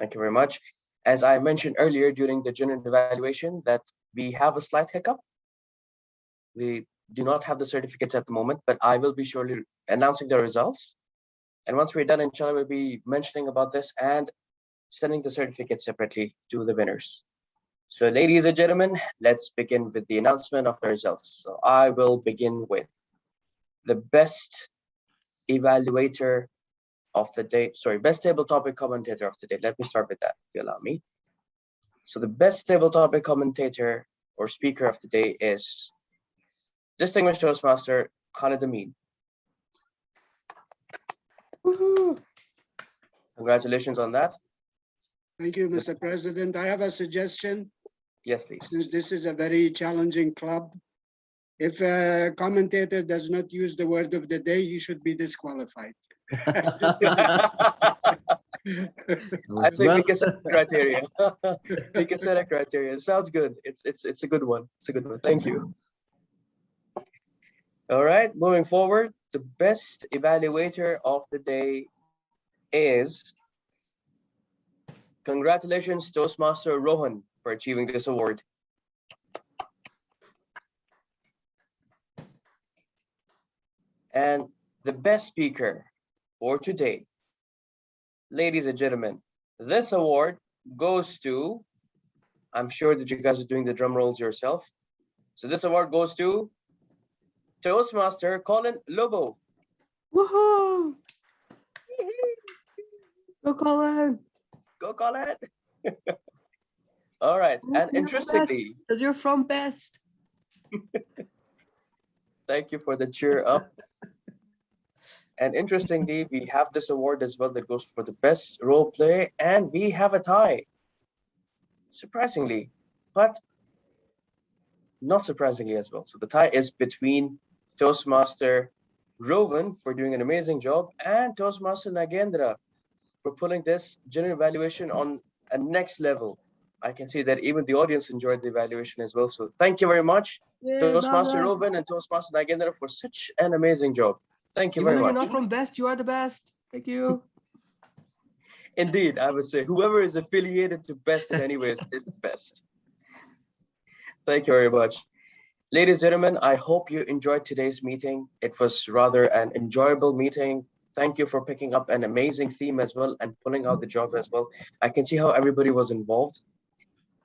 Thank you very much. As I mentioned earlier during the general evaluation that we have a slight hiccup. We do not have the certificates at the moment, but I will be surely announcing the results. And once we're done, inshallah, we'll be mentioning about this and sending the certificates separately to the winners. So ladies and gentlemen, let's begin with the announcement of the results. So I will begin with the best evaluator of the day, best table topic commentator of the day. Let me start with that, if you allow me. So the best table topic commentator or speaker of the day is distinguished Toastmaster Khalid Amin. Congratulations on that. Thank you, Mr. President. I have a suggestion. Yes, please. Since this is a very challenging club, if a commentator does not use the word of the day, he should be disqualified. I think we can set a criteria. We can set a criteria. It sounds good. It's a good one. It's a good one. Thank you. All right, moving forward, the best evaluator of the day is, congratulations, Toastmaster Rohan, for achieving this award. And the best speaker for today, ladies and gentlemen, this award goes to, I'm sure that you guys are doing the drum rolls yourself. So this award goes to Toastmaster Colin Lobo. Woohoo! Go Colin! Go Colin! All right, and interestingly, because you're from Best. thank you for the cheer up. And interestingly, we have this award as well that goes for the best role play, and we have a tie. Surprisingly, but not surprisingly as well. So the tie is between Toastmaster Rowan for doing an amazing job and Toastmaster Nagendra for pulling this general evaluation on a next level. I can see that even the audience enjoyed the evaluation as well. So thank you very much, Toastmaster Rowan and Toastmaster Nagendra, for such an amazing job. Thank you Even very though much. you're not from Best, you are the best. Thank you. Indeed, I would say whoever is affiliated to Best in any ways is the best. Thank you very much. Ladies and gentlemen, I hope you enjoyed today's meeting. It was rather an enjoyable meeting. Thank you for picking up an amazing theme as well and pulling out the job as well. I can see how everybody was involved.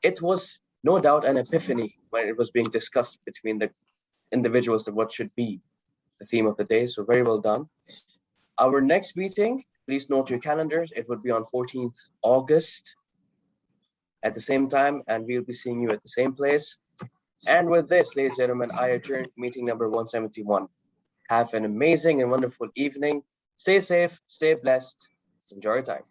It was no doubt an epiphany when it was being discussed between the individuals of what should be the theme of the day. So very well done. Our next meeting, please note your calendars. It would be on 14th August at the same time, and we'll be seeing you at the same place. And with this, ladies and gentlemen, I adjourn meeting number 171. Have an amazing and wonderful evening. Stay safe, stay blessed. Enjoy your time.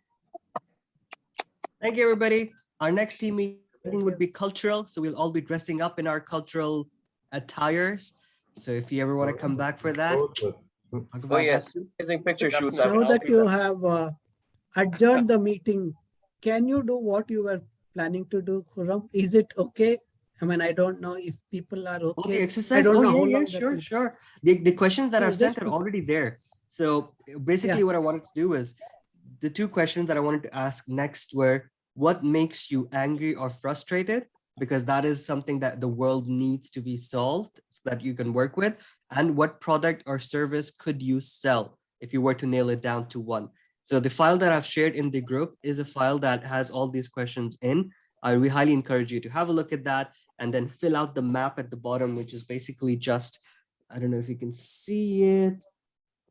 Thank you, everybody. Our next team meeting would be cultural. So we'll all be dressing up in our cultural attires. So if you ever want to come back for that. Oh yes, amazing picture shoots. Now that you have adjourned the meeting, can you do what you were planning to do, Khurram? Is it okay? I mean, I don't know if people are okay. Okay, exercise. I don't know yeah, how yeah, long sure, sure. The questions that No, I've sent just are already there. So basically what I wanted to do is the two questions that I wanted to ask next were, what makes you angry or frustrated? Because that is something that the world needs to be solved so that you can work with. And what product or service could you sell if you were to nail it down to one? So the file that I've shared in the group is a file that has all these questions in. We highly encourage you to have a look at that and then fill out the map at the bottom, which is basically just, I don't know if you can see it.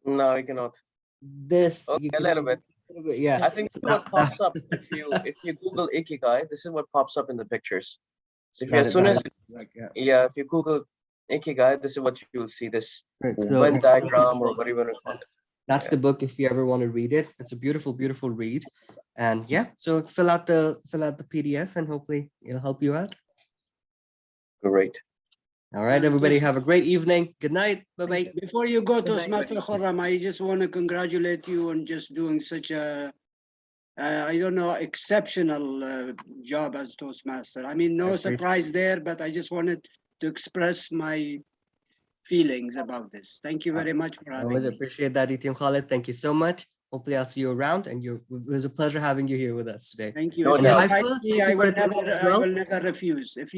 No, I cannot. This. Okay, a little bit. Yeah. I think this is what pops up if you Google Ikigai. This is what pops up in the pictures. So if you, as soon as if you Google Ikigai, this is what you will see, this Venn diagram or whatever you want to call it. That's the book if you ever want to read it. It's a beautiful, beautiful read. And yeah, so fill out the PDF and hopefully it'll help you out. Great. All right, everybody, have a great evening. Good night. Bye-bye. Before you go, Toastmaster Khurram, I just want to congratulate you on just doing such a, I don't know, exceptional job as Toastmaster. I mean, no surprise there, but I just wanted to express my feelings about this. Thank you very much for I having always me. appreciate that, Etienne Khaled. Thank you so much. Hopefully I'll see you around, and it was a pleasure having you here with us today. Thank you. No If you doubt. invite me, I will never refuse. If you